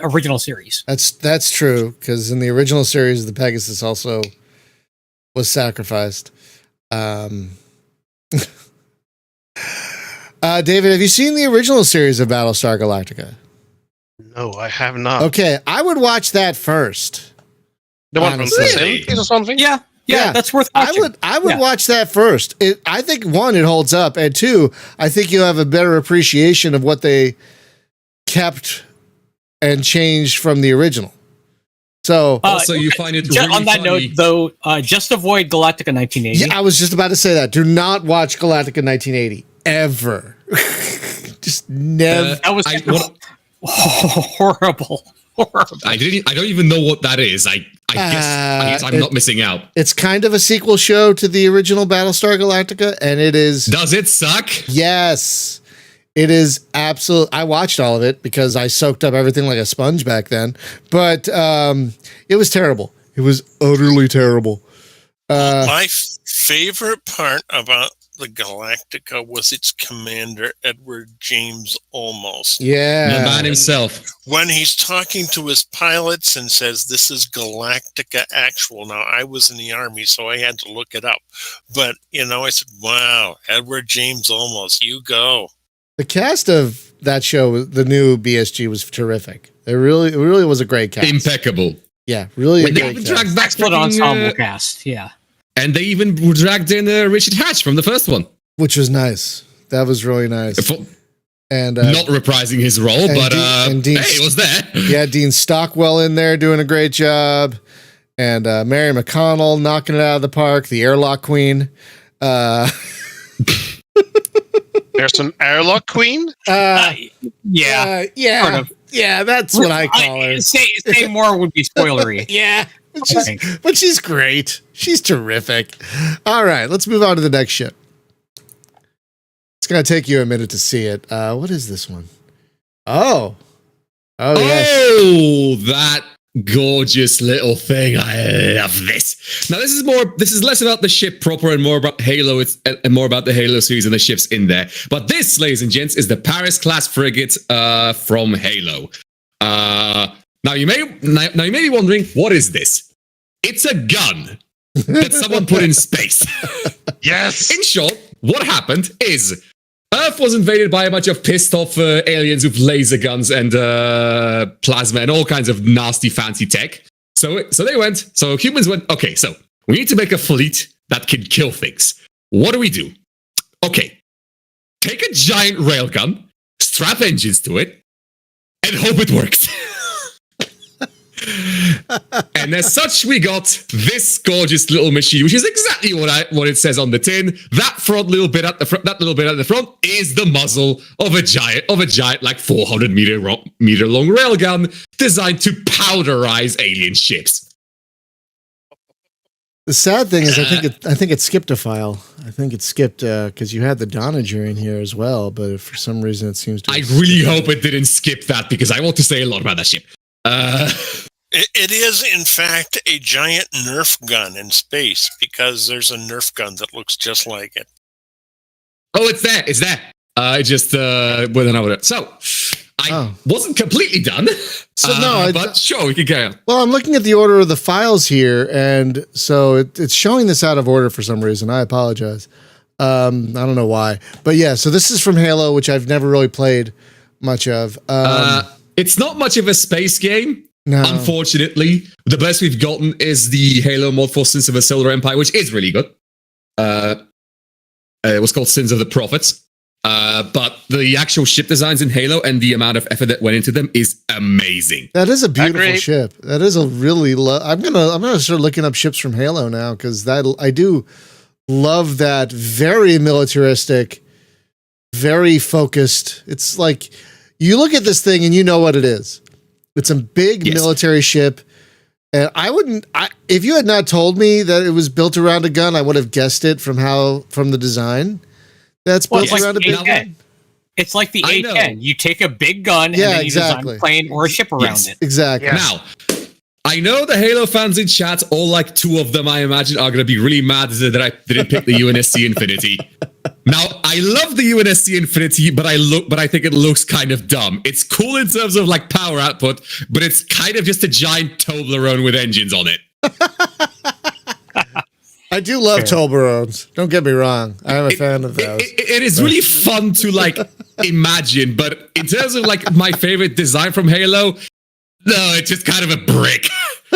original series. That's true, because in the original series, the Pegasus also was sacrificed. David, have you seen the original series of Battlestar Galactica? No, I have not. Okay, I would watch that first. The one from the 70s or something? Yeah, that's worth watching. I would watch that first. I think 1, it holds up, and 2, I think you'll have a better appreciation of what they kept and changed from the original. So, also, you find it really on that funny. note, though, just avoid Galactica 1980. Yeah, I was just about to say that. Do not watch Galactica 1980 ever. Just never. That was horrible. I don't even know what that is. I guess I'm not missing out. It's kind of a sequel show to the original Battlestar Galactica, and it is. Does it suck? Yes, it is absolute. I watched all of it because I soaked up everything like a sponge back then. But it was terrible. It was utterly terrible. My favorite part about the Galactica was its commander, Edward James Olmos. Yeah. The man himself. When he's talking to his pilots and says, "This is Galactica Actual." Now, I was in the Army, so I had to look it up. But, I said, wow, Edward James Olmos, you go. The cast of that show, the new BSG, was terrific. It really was a great cast. Impeccable. Yeah, really a They great even cast. dragged back Excellent freaking, ensemble cast. Yeah. and they even dragged in Richard Hatch from the first one. Which was nice. That was really nice. And Not reprising his role, but Dean, hey, it was there. Yeah, Dean Stockwell in there doing a great job. And Mary McConnell knocking it out of the park. The airlock queen. There's an airlock queen. Yeah. Yeah. Sort of. Yeah, that's what I call her. Say more would be spoilery. Yeah. But she's great. She's terrific. All right, let's move on to the next ship. It's going to take you a minute to see it. What is this one? Oh, yes. Oh, that gorgeous little thing. I love this. Now, this is less about the ship proper and more about Halo. And more about the Halo series and the ships in there. But this, ladies and gents, is the Paris class frigate from Halo. Now you may be wondering, what is this? It's a gun that someone put in space. Yes. In short, what happened is Earth was invaded by a bunch of pissed off aliens with laser guns and plasma and all kinds of nasty fancy tech. So humans went, okay, so we need to make a fleet that can kill things. What do we do? Okay, take a giant railgun, strap engines to it, and hope it works. And as such, we got this gorgeous little machine, which is exactly what it says on the tin. That little bit at the front is the muzzle of a giant like 400 meter long railgun designed to powderize alien ships. The sad thing is, I think it skipped a file. I think it skipped because you had the Donager in here as well, but for some reason it seems to. I really hope it didn't skip that because I want to say a lot about that ship. It is, in fact, a giant Nerf gun in space because there's a Nerf gun that looks just like it. Oh, it's there. It's there. I just wasn't over it. So I wasn't completely done. So but sure, we can carry on. Well, I'm looking at the order of the files here, and so it's showing this out of order for some reason. I apologize. I don't know why, but yeah. So this is from Halo, which I've never really played much of. It's not much of a space game. No. Unfortunately, the best we've gotten is the Halo mod for Sins of a Solar Empire, which is really good. It was called Sins of the Prophets. But the actual ship designs in Halo and the amount of effort that went into them is amazing. That is a beautiful ship. That is a really. I'm gonna start looking up ships from Halo now because I do love that very militaristic, very focused. It's like you look at this thing and you know what it is. It's a big military ship. And if you had not told me that it was built around a gun, I would have guessed it from the design. That's built around a big gun. It's like the A-10. You take a big gun and then you design a plane or a ship around it. Exactly. Yeah. Now, I know the Halo fans in chat, all like two of them, I imagine, are going to be really mad that I didn't pick the UNSC Infinity. Now, I love the UNSC Infinity, but I think it looks kind of dumb. It's cool in terms of like power output, but it's kind of just a giant Toblerone with engines on it. I do love Toblerones. Don't get me wrong. I am a fan of those. It is really fun to like imagine, but in terms of like my favorite design from Halo, no, it's just kind of a brick.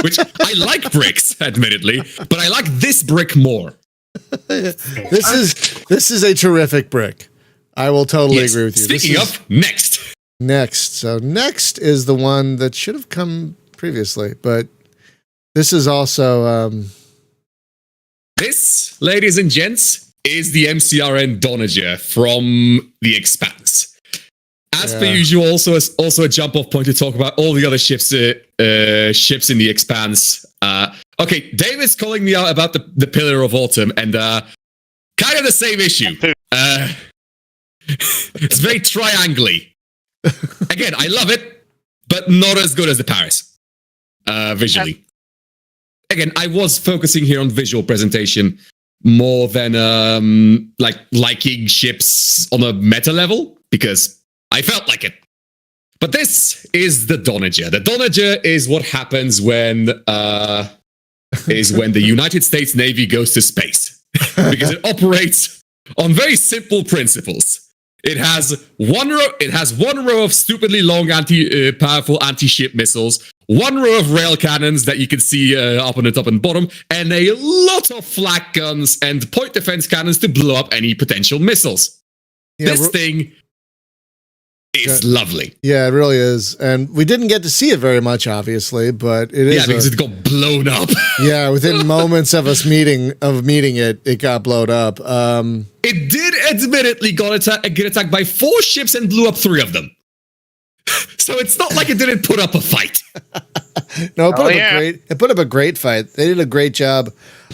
Which I like bricks, admittedly, but I like this brick more. This is a terrific brick. I will totally agree with you. Speaking of, next. So next is the one that should have come previously, but this is also this, ladies and gents, is the MCRN Donager from The Expanse. As per usual, also a jump-off point to talk about all the other ships in The Expanse. Okay, David's calling me out about the Pillar of Autumn, and kind of the same issue. It's very triangly. Again, I love it, but not as good as the Paris, visually. Again, I was focusing here on visual presentation more than liking ships on a meta level, because I felt like it. But this is the Donager. The Donager is what happens when the United States Navy goes to space. Because it operates on very simple principles. It has one row. It has one row of stupidly long powerful anti-ship missiles, one row of rail cannons that you can see up on the top and bottom, and a lot of flak guns and point defense cannons to blow up any potential missiles. Yeah, this thing is lovely. Yeah, it really is. And we didn't get to see it very much, obviously, but it is. Yeah, because it got blown up. Yeah, within moments of us meeting it, it got blown up. It did admittedly get attacked by 4 ships and blew up 3 of them. So it's not like it didn't put up a fight. No, it put up a great fight. They did a great job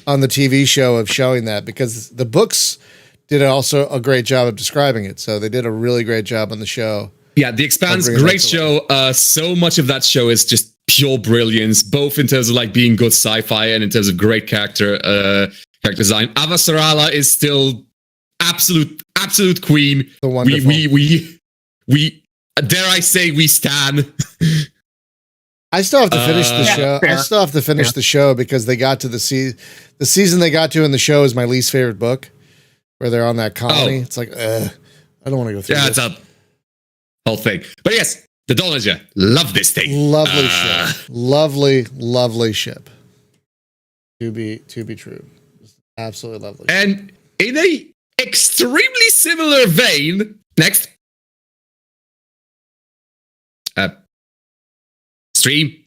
on the TV show of showing that, because the books did also a great job of describing it. So they did a really great job on the show. Yeah, The Expanse, great show. So much of that show is just pure brilliance, both in terms of like being good sci-fi and in terms of great character design. Avasarala is still absolute queen. The wonderful. We dare I say we stan. I still have to finish the show. Fair. I still have to finish the show because they got to the season they got to in the show is my least favorite book, where they're on that colony. It's like, I don't want to go through this. It's a whole thing. But yes, the Dollager. Love this thing. Lovely ship. Lovely ship. To be true. Absolutely lovely. And in a extremely similar vein, next. Stream,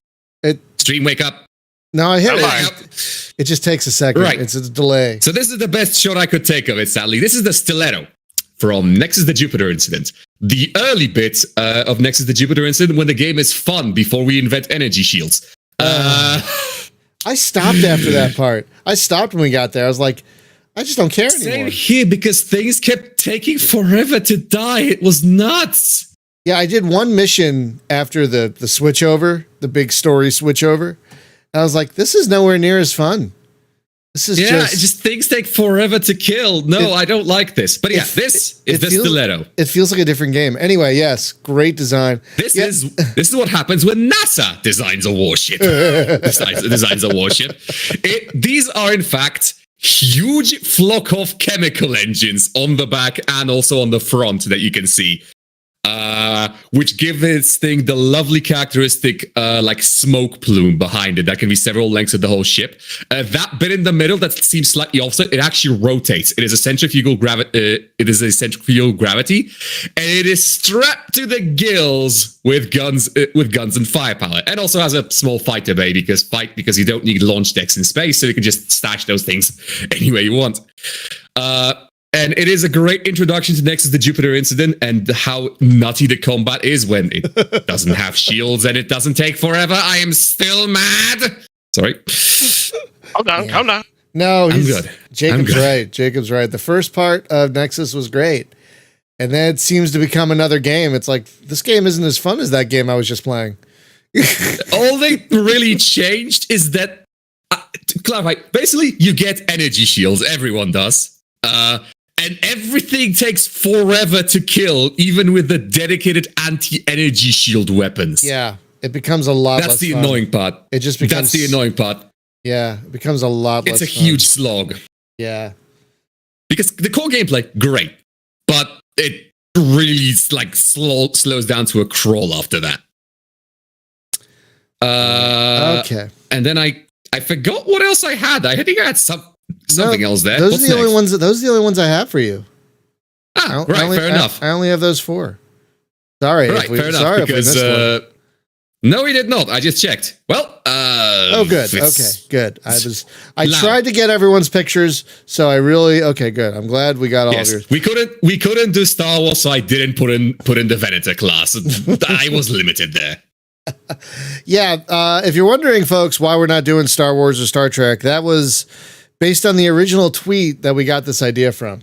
wake up. No, I hit it. It just takes a second. Right. It's a delay. So this is the best shot I could take of it, sadly. This is the Stiletto from Nexus the Jupiter incident. The early bit of Nexus the Jupiter incident when the game is fun before we invent energy shields. I stopped after that part. I stopped when we got there. I was like, I just don't care anymore. Same here, because things kept taking forever to die. It was nuts. Yeah, I did one mission after the switchover, the big story switchover. And I was like, this is nowhere near as fun. This is just things take forever to kill. No, I don't like this. But yeah, this is the Stiletto. It feels like a different game. Anyway, yes, great design. This is what happens when NASA designs a warship. designs a warship. These are in fact huge flock of chemical engines on the back and also on the front that you can see. Which give this thing the lovely characteristic like smoke plume behind it that can be several lengths of the whole ship. That bit in the middle that seems slightly offset, it actually rotates. It is a centrifugal gravity. And it is strapped to the gills with guns and firepower, and also has a small fighter bay because you don't need launch decks in space, so you can just stash those things anywhere you want. And it is a great introduction to Nexus the Jupiter incident and how nutty the combat is when it doesn't have shields and it doesn't take forever. I am still mad. Sorry. Calm down. No, I'm good. Jacob's right. Jacob's right. The first part of Nexus was great. And then it seems to become another game. It's like, this game isn't as fun as that game I was just playing. All they really changed is that, to clarify, basically you get energy shields. Everyone does. And everything takes forever to kill, even with the dedicated anti-energy shield weapons. Yeah, it becomes a lot less fun. That's the annoying part. It just becomes... That's the annoying part. Yeah, it becomes a lot less fun. It's a huge slog. Yeah. Because the core gameplay, great. But it really like slows down to a crawl after that. Okay. And then I forgot what else I had. I think I had something else there. Those are the only ones. Those are the only ones I have for you. Fair enough. I only have those 4. Sorry. Right, fair enough. Because no, we did not. I just checked. Well, good. Okay, good. I tried to get everyone's pictures, so I really good. I'm glad we got all of yours. We couldn't do Star Wars, so I didn't put in the Venator class. I was limited there. Yeah, if you're wondering, folks, why we're not doing Star Wars or Star Trek, that was based on the original tweet that we got this idea from,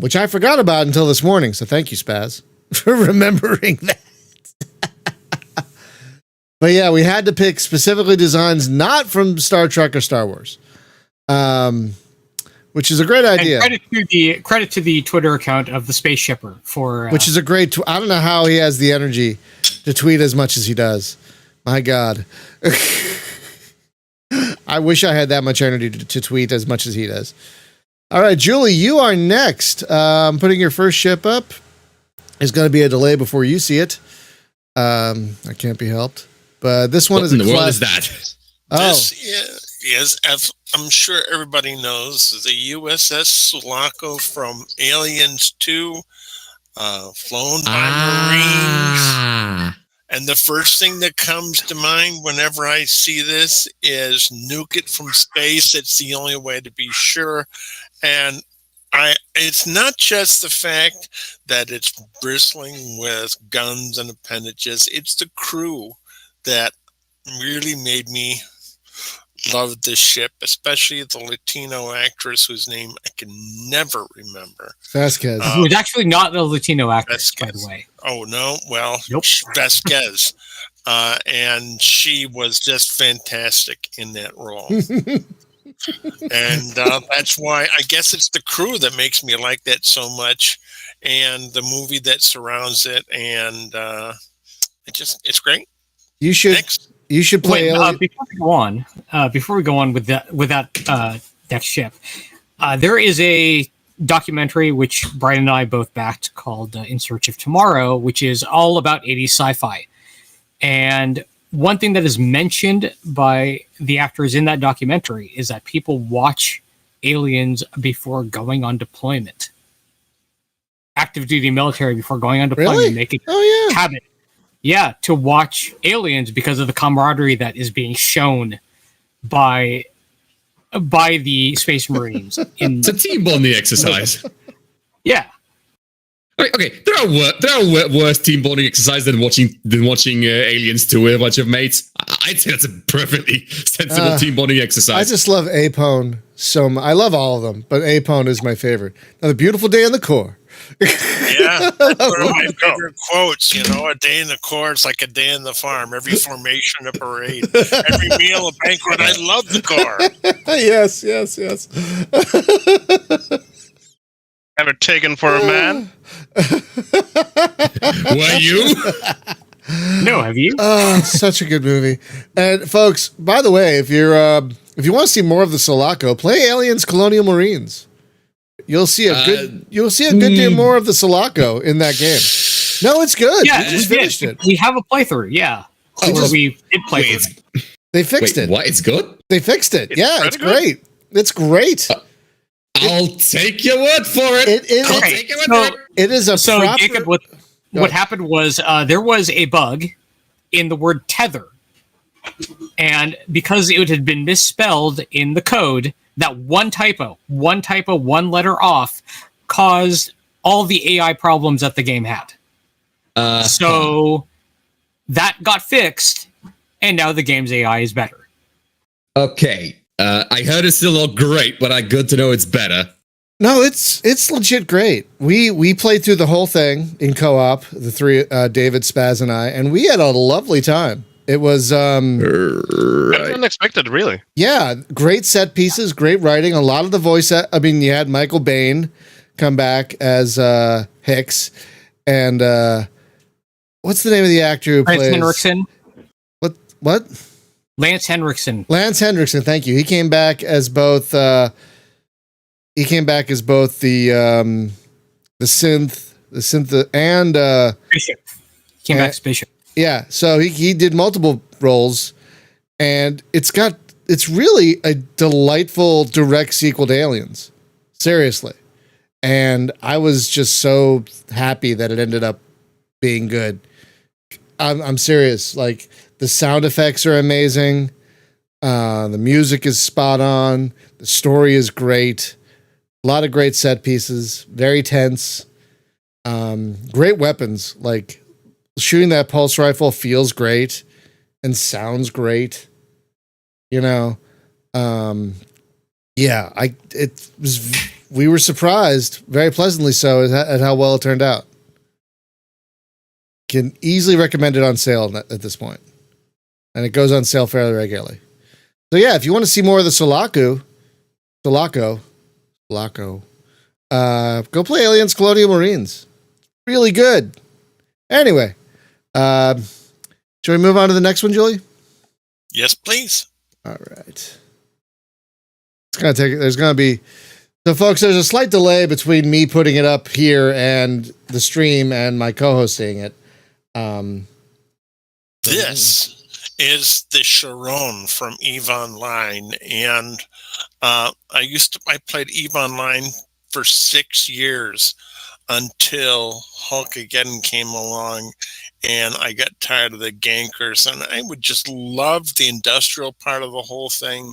which I forgot about until this morning. So thank you, Spaz, for remembering that. But yeah, we had to pick specifically designs not from Star Trek or Star Wars, which is a great idea. And credit to the Twitter account of the Space Shipper for which is a great. I don't know how he has the energy to tweet as much as he does. My God. I wish I had that much energy to tweet as much as he does. All right, Julie, you are next. Putting your first ship up. There's going to be a delay before you see it. I can't be helped. But this one What is in a the world class. is that? Oh, This is, as I'm sure everybody knows, the USS Sulaco from Aliens 2, flown by Marines. Ah. And the first thing that comes to mind whenever I see this is nuke it from space. It's the only way to be sure. And it's not just the fact that it's bristling with guns and appendages. It's the crew that really made me love this ship, especially the Latino actress whose name I can never remember. Vasquez. It was actually not a Latino actress, by the way. Oh, no? Well, Nope. Vasquez. And she was just fantastic in that role. And that's why I guess it's the crew that makes me like that so much, and the movie that surrounds it, and it's great. You should Next. you should play. Before we go on with that next ship, there is a documentary which Brian and I both backed called In Search of Tomorrow, which is all about 80s sci-fi. And one thing that is mentioned by the actors in that documentary is that people watch Aliens before going on deployment. Active duty military before going on deployment. Really? Make it Oh yeah. habit. Yeah, to watch Aliens because of the camaraderie that is being shown by the Space Marines. It's a team bonding exercise. Yeah. Okay, there are worse team bonding exercise than watching Aliens 2 with a bunch of mates. I'd say that's a perfectly sensible team bonding exercise. I just love Apone so much. I love all of them, but Apone is my favorite. Another beautiful day in the Corps. Yeah, one of my favorite quotes. A day in the Corps is like a day in the farm. Every formation, a parade. Every meal, a banquet. I love the Corps. Yes. Ever taken for a man? Were you? No, have you? Oh, such a good movie. And folks, by the way, if you want to see more of the Sulaco, play Aliens Colonial Marines. You'll see a good deal more of the Sulaco in that game. No, it's good. Yeah, We just finished it. We have a playthrough. Yeah, we did play through it. They fixed it. What? It's good? They fixed it. Yeah, it's pretty good? great. It's great. I'll take your word for it. It is. I'll Okay, take your word for it. It is a So, proper. Jacob, what happened was there was a bug in the word tether. And because it had been misspelled in the code, that one typo, one letter off, caused all the AI problems that the game had. So that got fixed, and now the game's AI is better. Okay. I heard it's still not great, but good to know it's better. No, it's legit great. We played through the whole thing in co-op, the three, David, Spaz, and I, and we had a lovely time. It was Unexpected, really. yeah, great set pieces, great writing. A lot of the voice. You had Michael Bain come back as Hicks, and what's the name of the actor who Lance plays Henriksen. What? Lance Henriksen. Lance Henriksen. Thank you. He came back as both. The synth, and Bishop. Came back as Bishop. yeah. So he did multiple roles, and it's really a delightful direct sequel to Aliens. Seriously. And I was just so happy that it ended up being good. I'm serious. Like, the sound effects are amazing. The music is spot on. The story is great. A lot of great set pieces. Very tense. Great weapons. Like, shooting that pulse rifle feels great and sounds great. Yeah, we were surprised, very pleasantly so, at how well it turned out. Can easily recommend it on sale at this point. And it goes on sale fairly regularly. So yeah, if you want to see more of the Sulaco, go play Aliens Colonial Marines. Really good. Anyway, shall we move on to the next one, Julie? Yes, please. All right. It's gonna take. There's gonna be So, folks, there's a slight delay between me putting it up here and the stream and my co-host seeing it. This is the Sharon from EVE Online, and I played EVE Online for 6 years until Hulkageddon came along, and I got tired of the gankers, and I would just love the industrial part of the whole thing.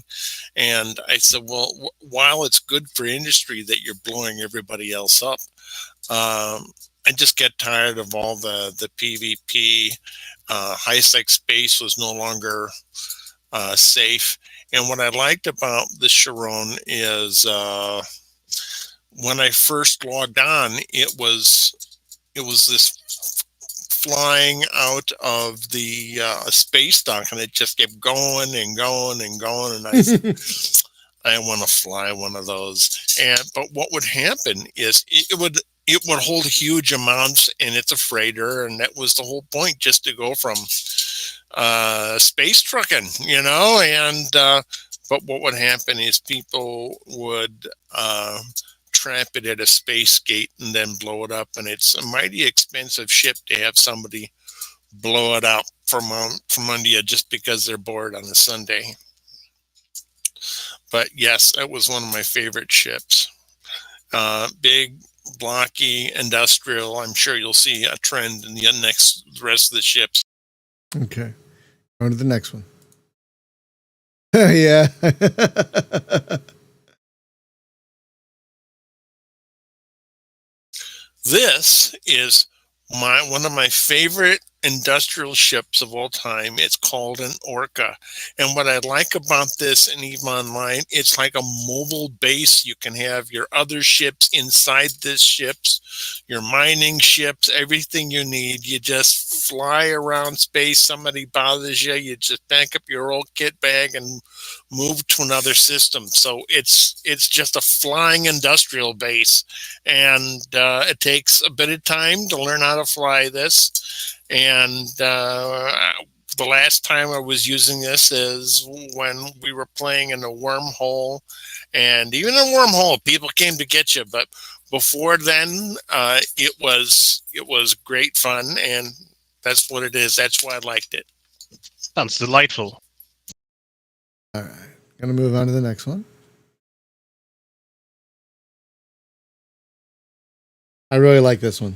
And I said, well, while it's good for industry that you're blowing everybody else up, I just get tired of all the PvP. High-sec space was no longer safe. And what I liked about the Sharon is when I first logged on, it was this flying out of the space dock, and it just kept going and going and going. And I said, I want to fly one of those. But what would happen is it would hold huge amounts, and it's a freighter, and that was the whole point, just to go from space trucking, but what would happen is people would trap it at a space gate and then blow it up, and it's a mighty expensive ship to have somebody blow it up from under you just because they're bored on a Sunday. But yes, that was one of my favorite ships. Big, blocky, industrial. I'm sure you'll see a trend in the rest of the ships. Okay. On to the next one. Yeah. This is one of my favorite industrial ships of all time. It's called an Orca. And what I like about this in EVE Online, it's like a mobile base. You can have your other ships inside this ships, your mining ships, everything you need. You just fly around space. Somebody bothers you, you just pack up your old kit bag and move to another system. So it's just a flying industrial base. And it takes a bit of time to learn how to fly this. And the last time I was using this is when we were playing in a wormhole, and even in a wormhole, people came to get you. But before then, it was great fun, and that's what it is. That's why I liked it. Sounds delightful. All right, gonna move on to the next one. I really like this one.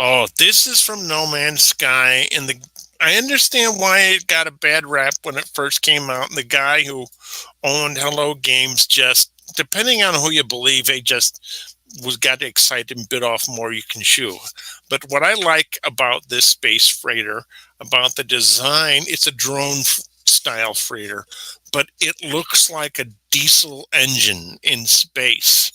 Oh, this is from No Man's Sky, and I understand why it got a bad rap when it first came out. And the guy who owned Hello Games, just depending on who you believe, he just got excited and bit off more you can chew. But what I like about this space freighter, about the design, it's a drone style freighter, but it looks like a diesel engine in space.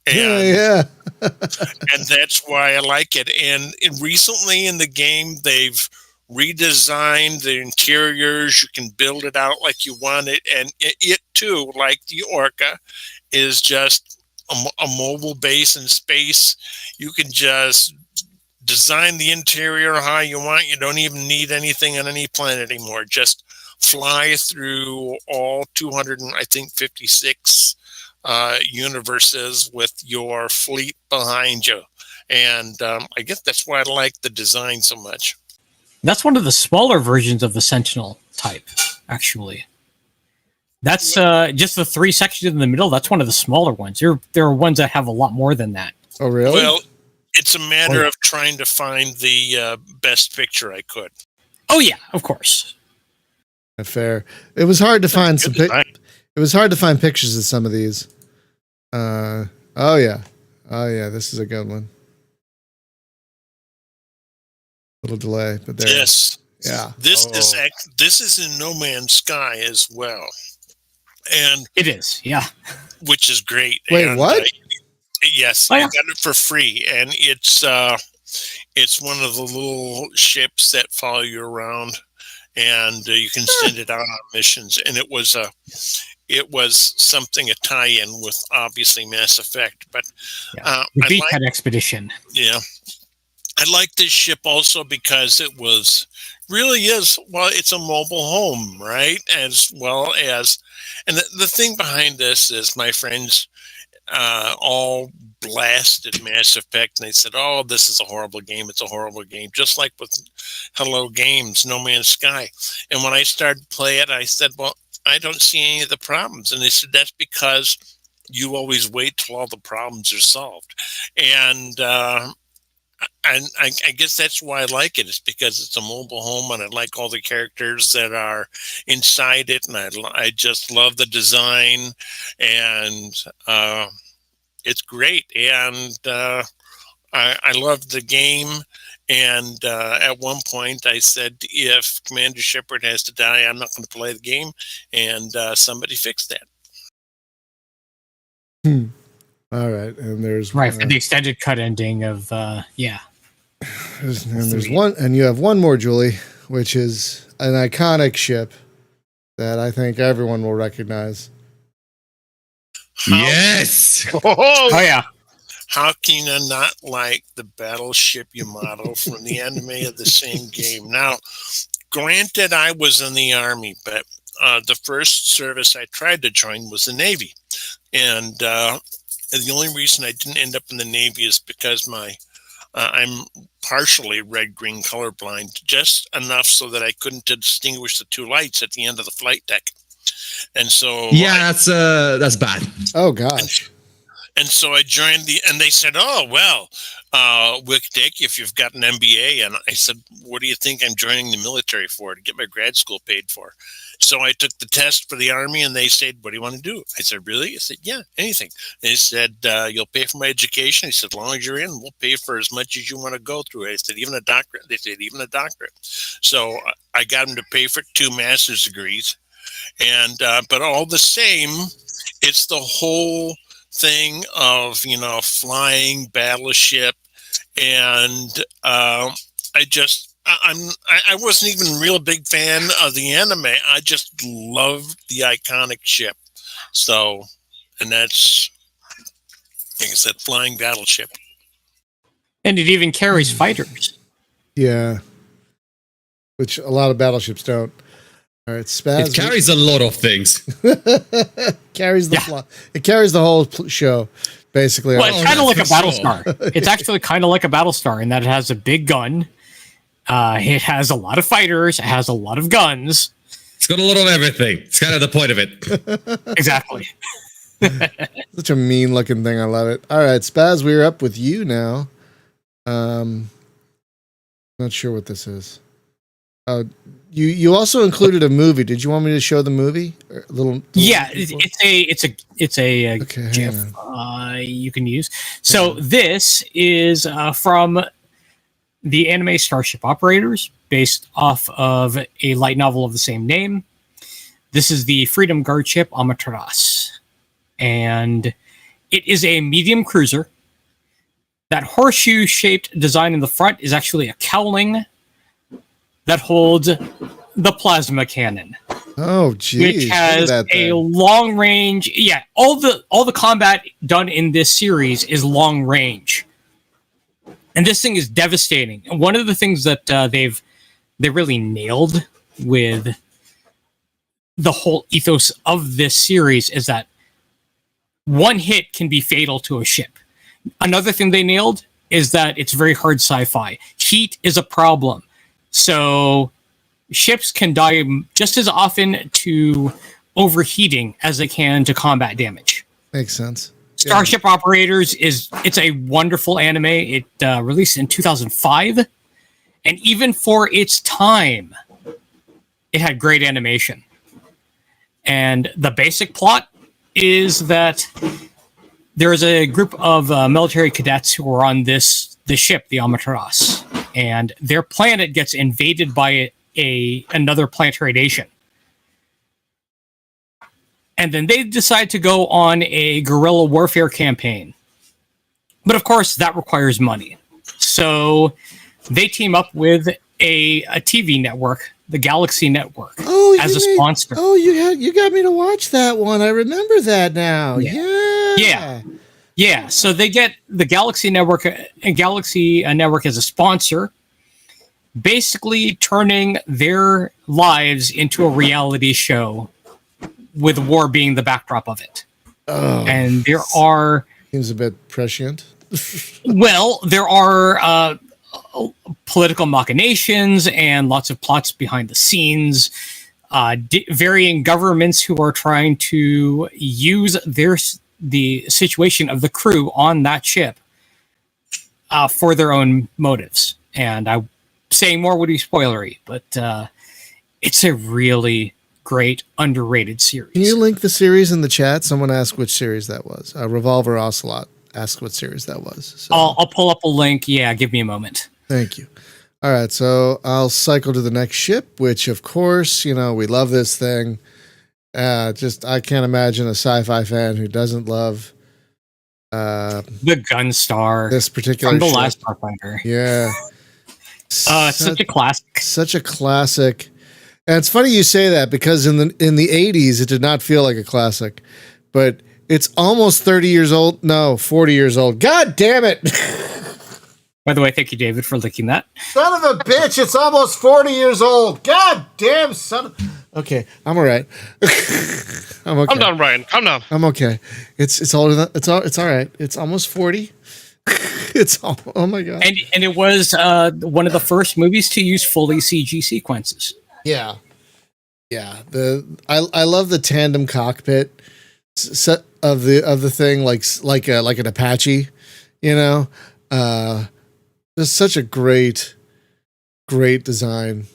And, yeah. and that's why I like it. And recently in the game, they've redesigned the interiors. You can build it out like you want it. And it too, like the Orca, is just a mobile base in space. You can just design the interior how you want. You don't even need anything on any planet anymore. Just fly through all 256 universes with your fleet behind you. And I guess that's why I like the design so much. That's one of the smaller versions of the Sentinel type, actually. That's just the 3 sections in the middle. That's one of the smaller ones. There are ones that have a lot more than that. Oh, really? Well, it's a matter of trying to find the best picture I could. Oh, yeah, of course. Fair. It was hard to find some It was hard to find pictures of some of these. Oh yeah, this is a good one. Little delay, but there. Yes. Yeah. This is in No Man's Sky as well, and it is. Yeah. Which is great. Wait, and, what? Yes, I got it for free, and it's one of the little ships that follow you around, and you can send it out on missions. And it was something, a tie-in with obviously Mass Effect, but the Beachhead Expedition. Yeah, I like this ship also because it was really is, well, it's a mobile home, right? As well as, and the thing behind this is my friends all blasted Mass Effect, and they said, "Oh, this is a horrible game. It's a horrible game." Just like with Hello Games, No Man's Sky. And when I started to play it, I said, "Well, I don't see any of the problems." And they said, "That's because you always wait till all the problems are solved." And I guess that's why I like it. It's because it's a mobile home, and I like all the characters that are inside it, and I just love the design, and it's great. And I love the game. And at one point, I said, if Commander Shepard has to die, I'm not going to play the game. And somebody fixed that. All right, and there's Right, for the extended cut ending of yeah. There's one, and you have one more, Julie, which is an iconic ship that I think everyone will recognize. Yes. Oh yeah. How can you not like the Battleship Yamato from the anime of the same game? Now, granted, I was in the Army, but the first service I tried to join was the Navy. And the only reason I didn't end up in the Navy is because I'm partially red-green colorblind, just enough so that I couldn't distinguish the two lights at the end of the flight deck. And so yeah, that's bad. Oh gosh. And so I joined and they said, "Oh, well, we'll take you if you've got an MBA." And I said, "What do you think I'm joining the military for? To get my grad school paid for?" So I took the test for the Army, and they said, "What do you want to do?" I said, "Really?" I said, "Yeah, anything." They said, "You'll pay for my education." I said, "As long as you're in, we'll pay for as much as you want to go through." I said, "Even a doctorate?" They said, "Even a doctorate." So I got them to pay for 2 master's degrees. And but all the same, it's the whole thing of, flying Battleship, and I wasn't even a real big fan of the anime. I just loved the iconic ship. So, and that's, like I said, flying Battleship. And it even carries fighters. Yeah. Which a lot of battleships don't. All right, Spaz. It carries a lot of things. It carries the whole show, basically. Well, it's kind of like a Battlestar. It's actually kind of like a Battlestar in that it has a big gun. It has a lot of fighters. It has a lot of guns. It's got a lot of everything. It's kind of the point of it. Exactly. Such a mean-looking thing. I love it. All right, Spaz, we're up with you now. Not sure what this is. You also included a movie. Did you want me to show the movie? Yeah, it's a okay, GIF you can use. So this is from the anime Starship Operators, based off of a light novel of the same name. This is the Freedom Guard ship Amaterasu, and it is a medium cruiser. That horseshoe-shaped design in the front is actually a cowling that holds the plasma cannon. Oh, geez. Which has a long range. Yeah, all the combat done in this series is long range. And this thing is devastating. And one of the things that they really nailed with the whole ethos of this series is that one hit can be fatal to a ship. Another thing they nailed is that it's very hard sci-fi. Heat is a problem. So ships can die just as often to overheating as they can to combat damage. Makes sense. Starship Operators it's a wonderful anime. It released in 2005, and even for its time, it had great animation. And the basic plot is that there is a group of military cadets who are on this ship, the Amaterasu, and their planet gets invaded by another planetary nation. And then they decide to go on a guerrilla warfare campaign. But of course, that requires money. So they team up with a TV network, the Galaxy Network, as a sponsor. Oh, you got me to watch that one. I remember that now. Yeah. Yeah, so they get the Galaxy Network and Galaxy Network as a sponsor, basically turning their lives into a reality show, with war being the backdrop of it. Oh, And there are seems a bit prescient. there are political machinations and lots of plots behind the scenes. Varying governments who are trying to use the situation of the crew on that ship for their own motives. And saying more would be spoilery, but it's a really great, underrated series. Can you link the series in the chat? Someone asked which series that was. Revolver Ocelot asked what series that was. So. I'll pull up a link. Yeah, give me a moment. Thank you. All right, so I'll cycle to the next ship, which, of course, we love this thing. I can't imagine a sci-fi fan who doesn't love the Gunstar. This particular from the ship. last Starfighter. Yeah. It's such a classic. Such a classic. And it's funny you say that, because in the 80s it did not feel like a classic, but it's almost 30 years old. No, 40 years old. God damn it. By the way, thank you, David, for linking that. Son of a bitch, it's almost 40 years old. God damn son of... Okay, I'm all right. I'm okay. Calm down, Ryan. Calm down. I'm okay. It's older than it's all right. It's almost 40. Oh my god. And it was one of the first movies to use fully CG sequences. Yeah. Yeah. I love the tandem cockpit set of the thing, like an Apache, just such a great design.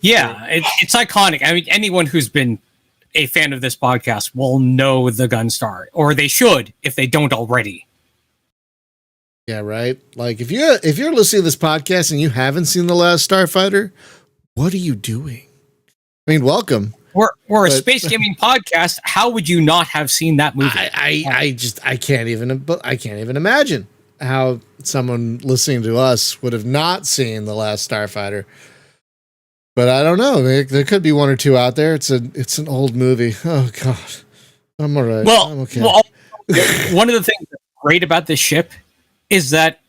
Yeah, it's iconic. I mean, anyone who's been a fan of this podcast will know the Gunstar, or they should if they don't already. Yeah, right. Like if you're listening to this podcast and you haven't seen The Last Starfighter, what are you doing? I mean, welcome. We're a space gaming podcast. How would you not have seen that movie? I can't even imagine how someone listening to us would have not seen The Last Starfighter. But I don't know. There could be one or two out there. It's an old movie. Oh god, I'm all right. Well, I'm okay. Well, one of the things that's great about this ship is that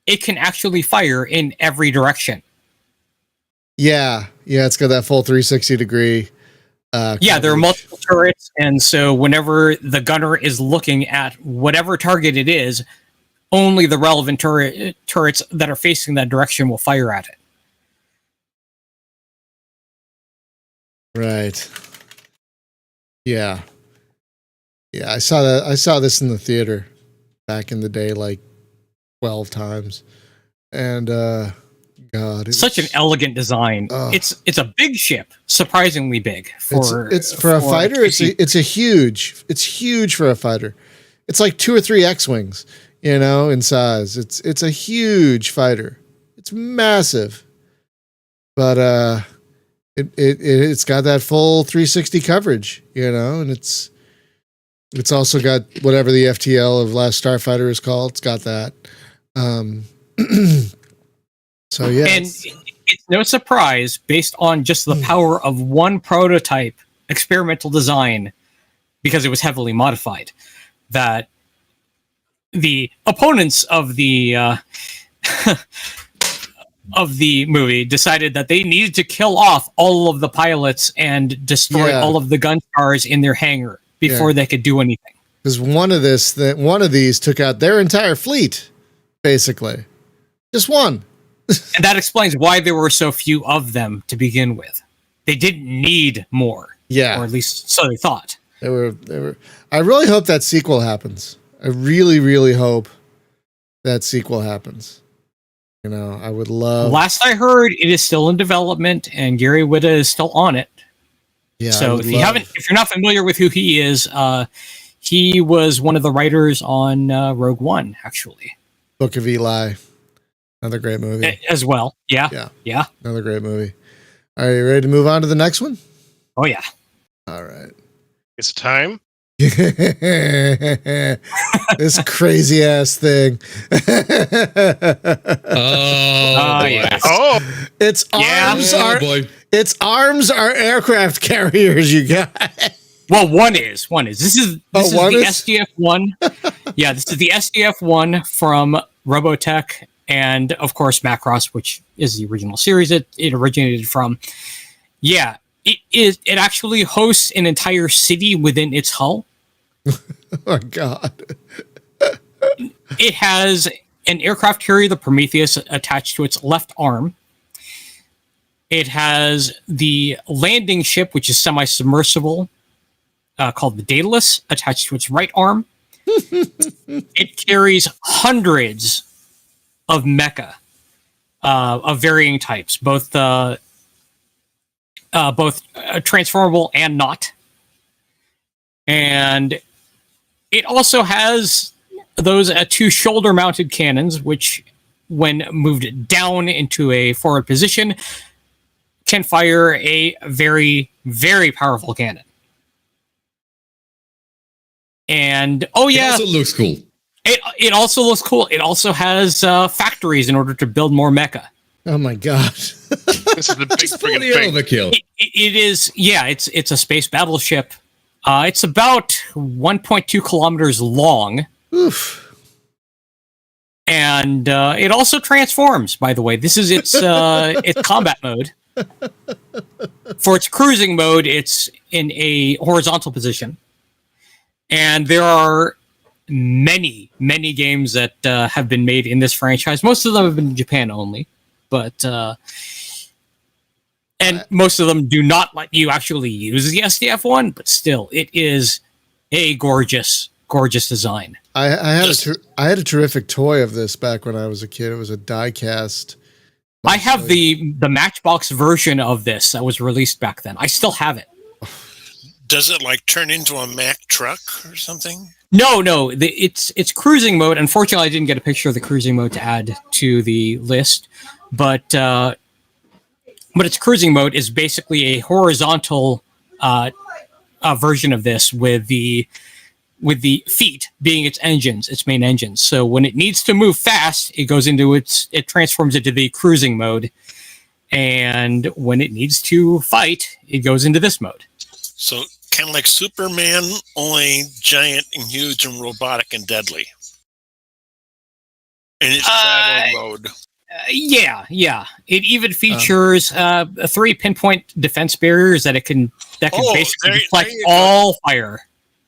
it can actually fire in every direction. Yeah, it's got that full 360 degree. Yeah, there are multiple turrets, and so whenever the gunner is looking at whatever target it is, only the relevant turrets that are facing that direction will fire at it. Right. Yeah. Yeah, I saw this in the theater back in the day, like 12 times. And god, Such an elegant design. It's a big ship, surprisingly big for a fighter. It's huge for a fighter. It's like 2 or 3 X-wings, in size. It's a huge fighter. It's massive. But it's got that full 360 coverage, and it's also got whatever the FTL of Last Starfighter is called. It's got that. So yeah, and it's no surprise, based on just the power of one prototype experimental design, because it was heavily modified, that the opponents of the of the movie decided that they needed to kill off all of the pilots and destroy all of the Gunstars in their hangar before they could do anything. Because one of these took out their entire fleet, basically, just one. And that explains why there were so few of them to begin with. They didn't need more. Yeah. Or at least so they thought. They were. I really hope that sequel happens. I really, really hope that sequel happens. I would love. Last I heard, it is still in development, and Gary Whitta is still on it. Yeah. So if you're not familiar with who he is, he was one of the writers on Rogue One, actually. Book of Eli, another great movie as well. Yeah. Another great movie. Are you ready to move on to the next one? Oh yeah. All right. It's time. This crazy ass thing. Yes. Oh, Its arms are aircraft carriers, you guys. Well, one is. This is the SDF one. Yeah, this is the SDF one from Robotech, and of course Macross, which is the original series it originated from. Yeah, it actually hosts an entire city within its hull. Oh my God. It has an aircraft carrier, the Prometheus, attached to its left arm. It has the landing ship, which is semi-submersible, called the Daedalus, attached to its right arm. It carries hundreds of mecha of varying types, both transformable and not. And it also has those two shoulder-mounted cannons, which, when moved down into a forward position, can fire a very, very powerful cannon. And it also looks cool. It also looks cool. It also has factories in order to build more mecha. Oh my God. This is the big friggin' thing. Overkill. It is, yeah, it's a space battleship. It's about 1.2 kilometers long. Oof. And it also transforms, by the way. This is its combat mode. For its cruising mode, it's in a horizontal position. And there are many, many games that have been made in this franchise. Most of them have been in Japan only. But and most of them do not let you actually use the SDF one, but still, it is a gorgeous, gorgeous design. I had a terrific toy of this back when I was a kid. It was a die-cast. I have the Matchbox version of this that was released back then. I still have it. Does it like turn into a Mack truck or something? No. It's cruising mode. Unfortunately, I didn't get a picture of the cruising mode to add to the list, but its cruising mode is basically a horizontal version of this with the feet being its engines, its main engines. So when it needs to move fast, it transforms into the cruising mode. And when it needs to fight, it goes into this mode. So kind of like Superman, only giant and huge and robotic and deadly. In its travel mode. Yeah. It even features 3 pinpoint defense barriers that can basically deflect all fire.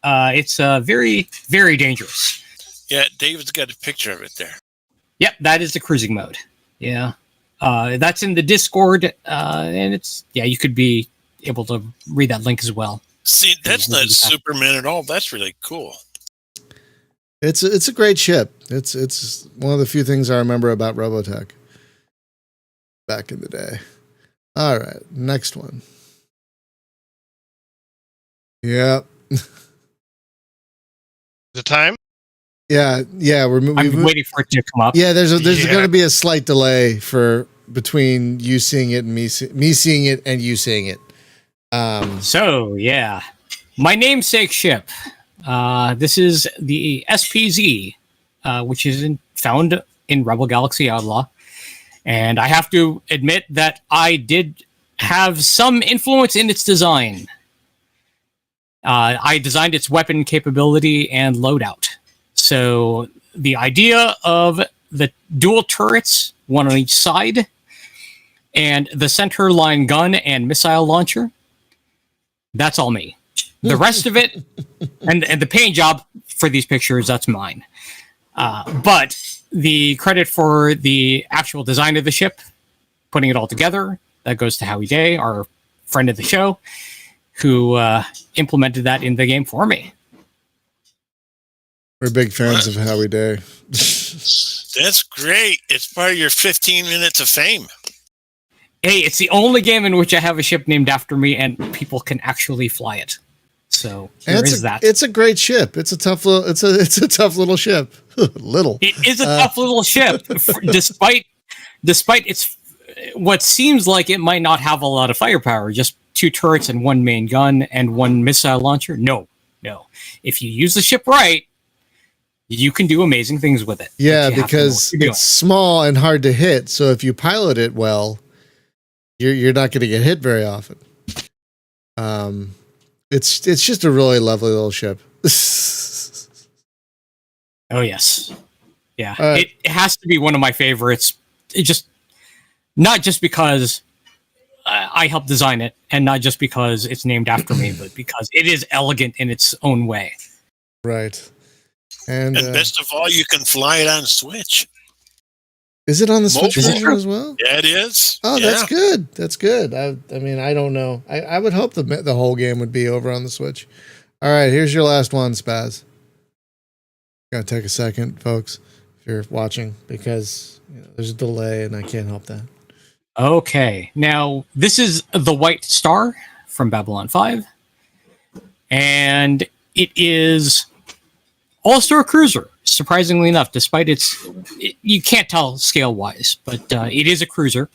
It's very, very dangerous. Yeah, David's got a picture of it there. Yep, that is the cruising mode. Yeah. That's in the Discord, and you could be able to read that link as well. See, that's not Superman at all. That's really cool. It's a great ship. It's one of the few things I remember about Robotech back in the day. All right, next one. Yep. The time? Yeah. I'm waiting for it to come up. Yeah, there's going to be a slight delay between you seeing it and me seeing it and you seeing it. So yeah, my namesake ship. This is the SPZ, which is found in Rebel Galaxy Outlaw, and I have to admit that I did have some influence in its design. I designed its weapon capability and loadout. So the idea of the dual turrets, one on each side, and the center line gun and missile launcher, that's all me. The rest of it, and the paint job for these pictures, that's mine. But the credit for the actual design of the ship, putting it all together, that goes to Howie Day, our friend of the show, who implemented that in the game for me. We're big fans of Howie Day. That's great. It's part of your 15 minutes of fame. Hey, it's the only game in which I have a ship named after me and people can actually fly it. So there is that. It's a great ship. It's a tough little. It's a tough little ship. Little. It is a tough little ship, despite its what seems like it might not have a lot of firepower. Just 2 turrets and 1 main gun and 1 missile launcher. No. If you use the ship right, you can do amazing things with it. Yeah, because it's small and hard to hit. So if you pilot it well, you're not going to get hit very often. It's just a really lovely little ship. Oh yes, yeah. Right. It has to be one of my favorites. It just not just because I helped design it, and not just because it's named after me, but because it is elegant in its own way. Right. And best of all, you can fly it on Switch. is it on the Switch Mobile. version as well? Yeah, it is. Oh, Yeah. that's good. That's good. I mean, I don't know. I would hope the whole game would be over on the Switch. All right, here's your last one, Spaz. Gotta take a second, folks, if you're watching, because there's a delay and I can't help that. Okay, now this is the White Star from Babylon 5, and it is all-star cruiser. Surprisingly enough, despite you can't tell scale-wise, but it is a cruiser.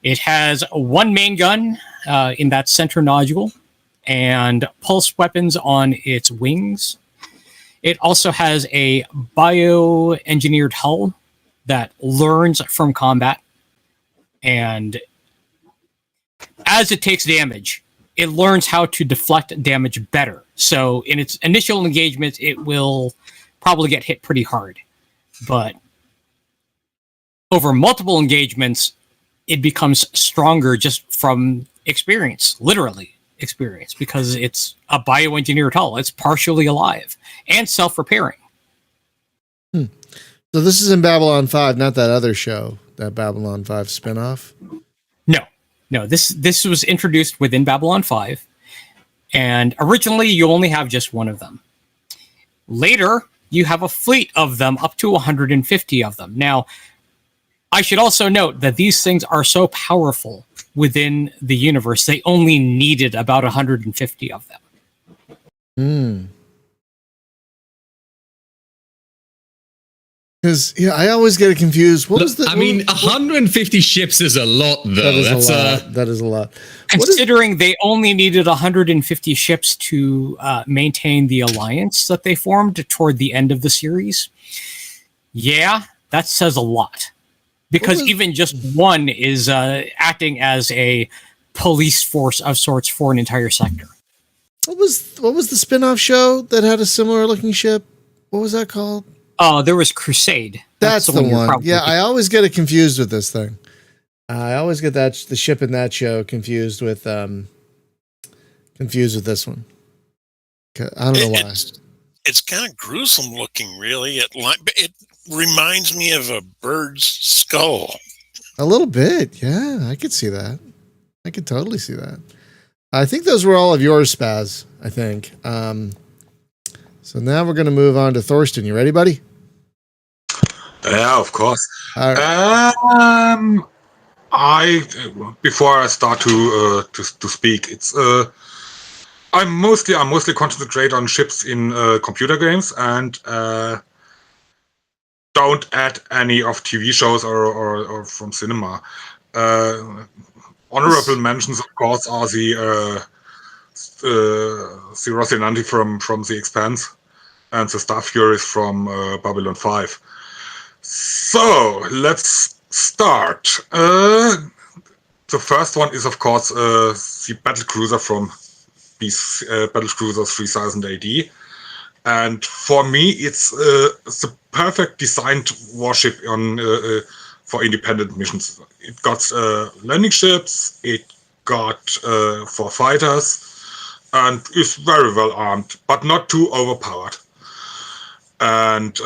It has one main gun in that center nodule, and pulse weapons on its wings. It also has a bioengineered hull that learns from combat. And as it takes damage, it learns how to deflect damage better. So in its initial engagement, it will probably get hit pretty hard. But over multiple engagements, it becomes stronger just from experience, literally experience, because it's a bioengineered hull. It's partially alive and self-repairing. So this is in Babylon 5, not that other show, that Babylon 5 spinoff? No, this was introduced within Babylon 5, and originally you only have just one of them. Later, you have a fleet of them, up to 150 of them. Now, I should also note that these things are so powerful within the universe, they only needed about 150 of them. Because I always get it confused. What was the? I mean, 150 ships is a lot, though. That is a lot. Considering they only needed 150 ships to maintain the alliance that they formed toward the end of the series, yeah, that says a lot. Because even just one is acting as a police force of sorts for an entire sector. What was the spin-off show that had a similar looking ship? What was that called? Oh, there was Crusade. That's the one. Yeah, I always get it confused with this thing. I always get the ship in that show confused with this one. I don't know why. It's kind of gruesome looking, really. It reminds me of a bird's skull. A little bit, yeah. I could see that. I could totally see that. I think those were all of yours, Spaz. I think. So now we're going to move on to Thorsten. You ready, buddy? Yeah, of course. All right. Before I start to speak, it's I mostly concentrate on ships in computer games and don't add any of TV shows or from cinema. Honorable mentions, of course, are the Rocinante from The Expanse and the Star Furies from Babylon 5. So let's start. The first one is, of course, the battlecruiser from these battlecruisers 3000 AD. And for me, it's the perfect designed warship for independent missions. It got landing ships, it got 4 fighters, and is very well armed, but not too overpowered. And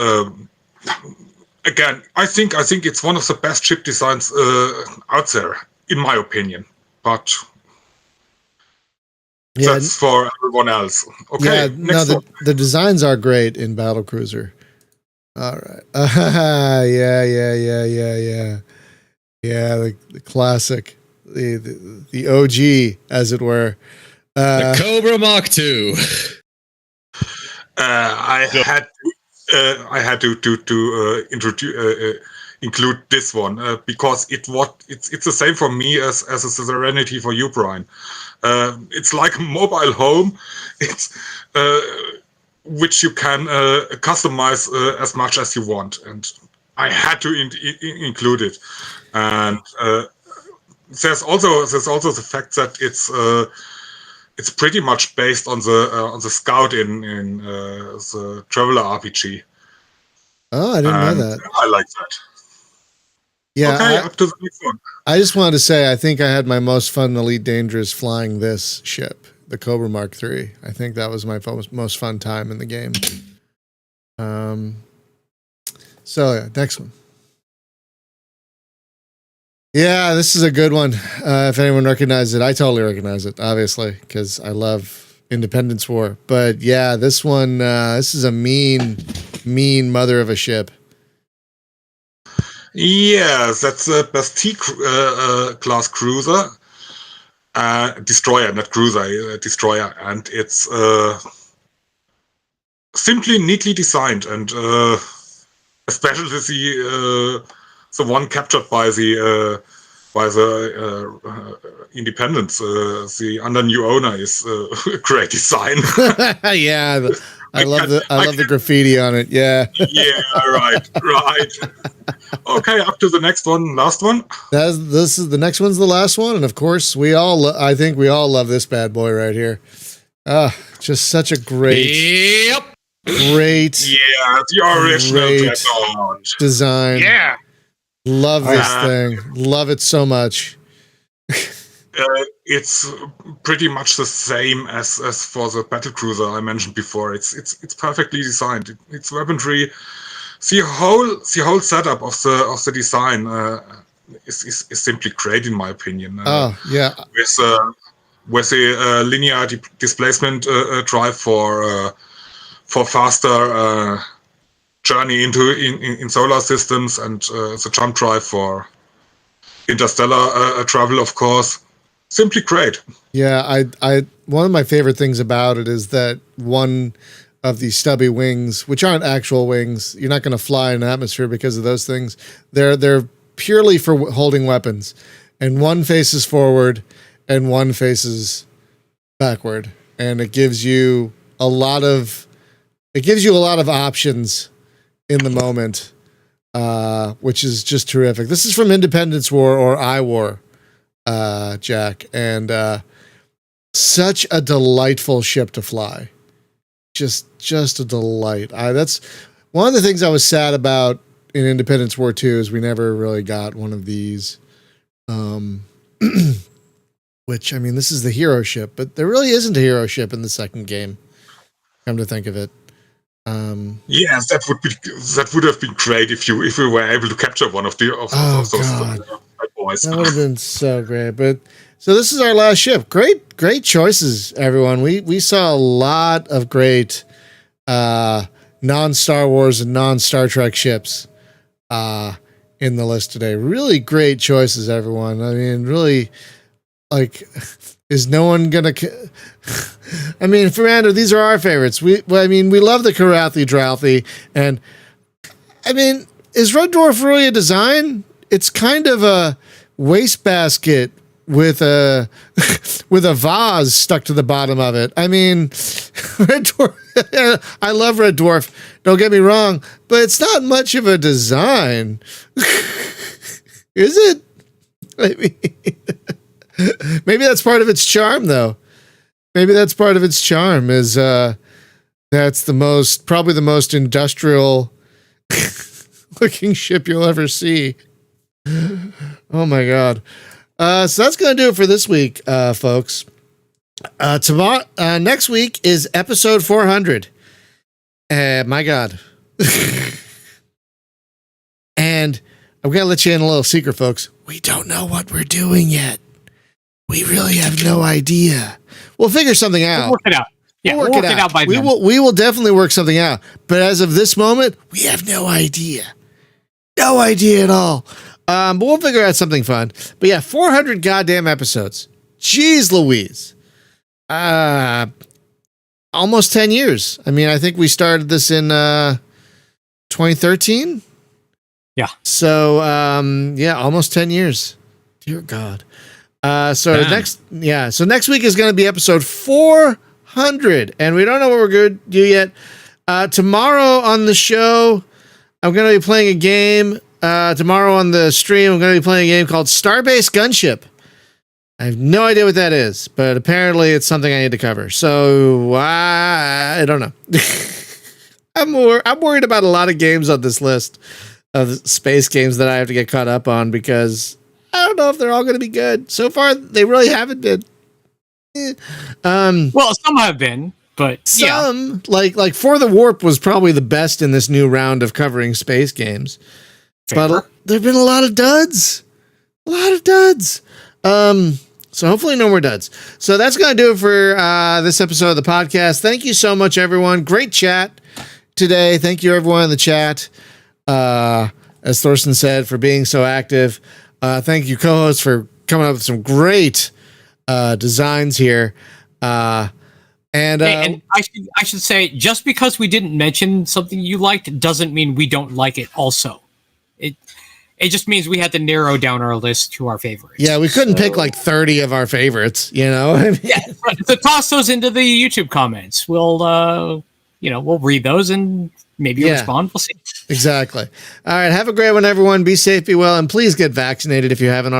again, I think it's one of the best ship designs out there, in my opinion. But that's for everyone else. Okay. Yeah, the designs are great in Battlecruiser. All right. Yeah. The classic, the OG, as it were. The Cobra Mark II. I had to include this one because it's the same for me as a Serenity for you, Brian. It's like a mobile home. It's which you can customize as much as you want, and I had to include it. And there's also the fact that it's it's pretty much based on the Scout in the Traveler RPG. Oh, I didn't know that. I like that. Yeah. Okay, up to the next one. I just wanted to say, I think I had my most fun in Elite Dangerous flying this ship, the Cobra Mark III. I think that was my most fun time in the game. So yeah, next one. Yeah, this is a good one. If anyone recognizes it, I totally recognize it, obviously, because I love Independence War. But yeah, this one, this is a mean mother of a ship. Yes, that's a Bastille class cruiser. Destroyer, not cruiser, destroyer. And it's simply neatly designed, and especially the one captured by the Independence, the under new owner is a great design. Yeah, I love the graffiti on it. Yeah. Yeah, right. Okay, up to the next one, last one. This is the next one's the last one, and of course I think we all love this bad boy right here. Just such a great. Yep. Great. Yeah, the original Dreadnought design. Yeah. Love this thing. Love it so much. It's pretty much the same as for the battlecruiser I mentioned before. It's perfectly designed. It's weaponry. The whole setup of the design is simply great in my opinion. Yeah. With the linear displacement drive for faster journey in solar systems, and the jump drive for interstellar travel, of course. Simply great. Yeah, I one of my favorite things about it is that one of these stubby wings, which aren't actual wings, you're not going to fly in atmosphere because of those things. They're purely for holding weapons, and one faces forward and one faces backward, and it gives you a lot of options in the moment, which is just terrific. This is from Independence War or I War, Jack, and such a delightful ship to fly. Just a delight. That's one of the things I was sad about in Independence War 2 is we never really got one of these. Which, I mean, this is the hero ship, but there really isn't a hero ship in the second game. Come to think of it. Yes, that would have been great if we were able to capture one of those boys. That would have been so great. But so this is our last ship. Great choices, everyone. We saw a lot of great non-Star Wars and non-Star Trek ships in the list today. Really great choices, everyone. I mean, really, like, is no one gonna? I mean, Fernando, these are our favorites. We love the Karathi Drouthy, and I mean, is Red Dwarf really a design? It's kind of a wastebasket with a vase stuck to the bottom of it. I mean, Red Dwarf. I love Red Dwarf. Don't get me wrong, but it's not much of a design, is it? I mean, maybe that's part of its charm, though. Maybe that's part of its charm is that's probably the most industrial looking ship you'll ever see. Oh my God. So that's going to do it for this week, folks. Tomorrow, next week is episode 400. My God. And I'm going to let you in a little secret, folks. We don't know what we're doing yet. We really have no idea. We'll figure something out. We'll work it out. Yeah, we'll work it out by then. We will definitely work something out. But as of this moment, we have no idea. No idea at all. But we'll figure out something fun. But yeah, 400 goddamn episodes. Jeez Louise. Almost 10 years. I mean, I think we started this in 2013. Yeah. So, almost 10 years. Dear God. So next week is going to be episode 400, and we don't know what we're going to do yet. Tomorrow on the show, I'm going to be playing a game. Tomorrow on the stream, I'm going to be playing a game called Starbase Gunship. I have no idea what that is, but apparently it's something I need to cover. So I don't know. I'm worried about a lot of games on this list of space games that I have to get caught up on because I don't know if they're all going to be good. So far, they really haven't been. Well, some have been, but some like For the Warp was probably the best in this new round of covering space games. Fair. But there've been a lot of duds. So hopefully no more duds. So that's going to do it for this episode of the podcast. Thank you so much, everyone. Great chat today. Thank you, everyone in the chat. As Thorsten said, for being so active. Thank you, co-hosts, for coming up with some great designs here. And I should say, just because we didn't mention something you liked doesn't mean we don't like it also. It just means we had to narrow down our list to our favorites. Yeah, we couldn't pick like 30 of our favorites, you know? I mean, yeah, so toss those into the YouTube comments. We'll read those and maybe respond. We'll see. Exactly. All right. Have a great one, everyone. Be safe, be well, and please get vaccinated if you haven't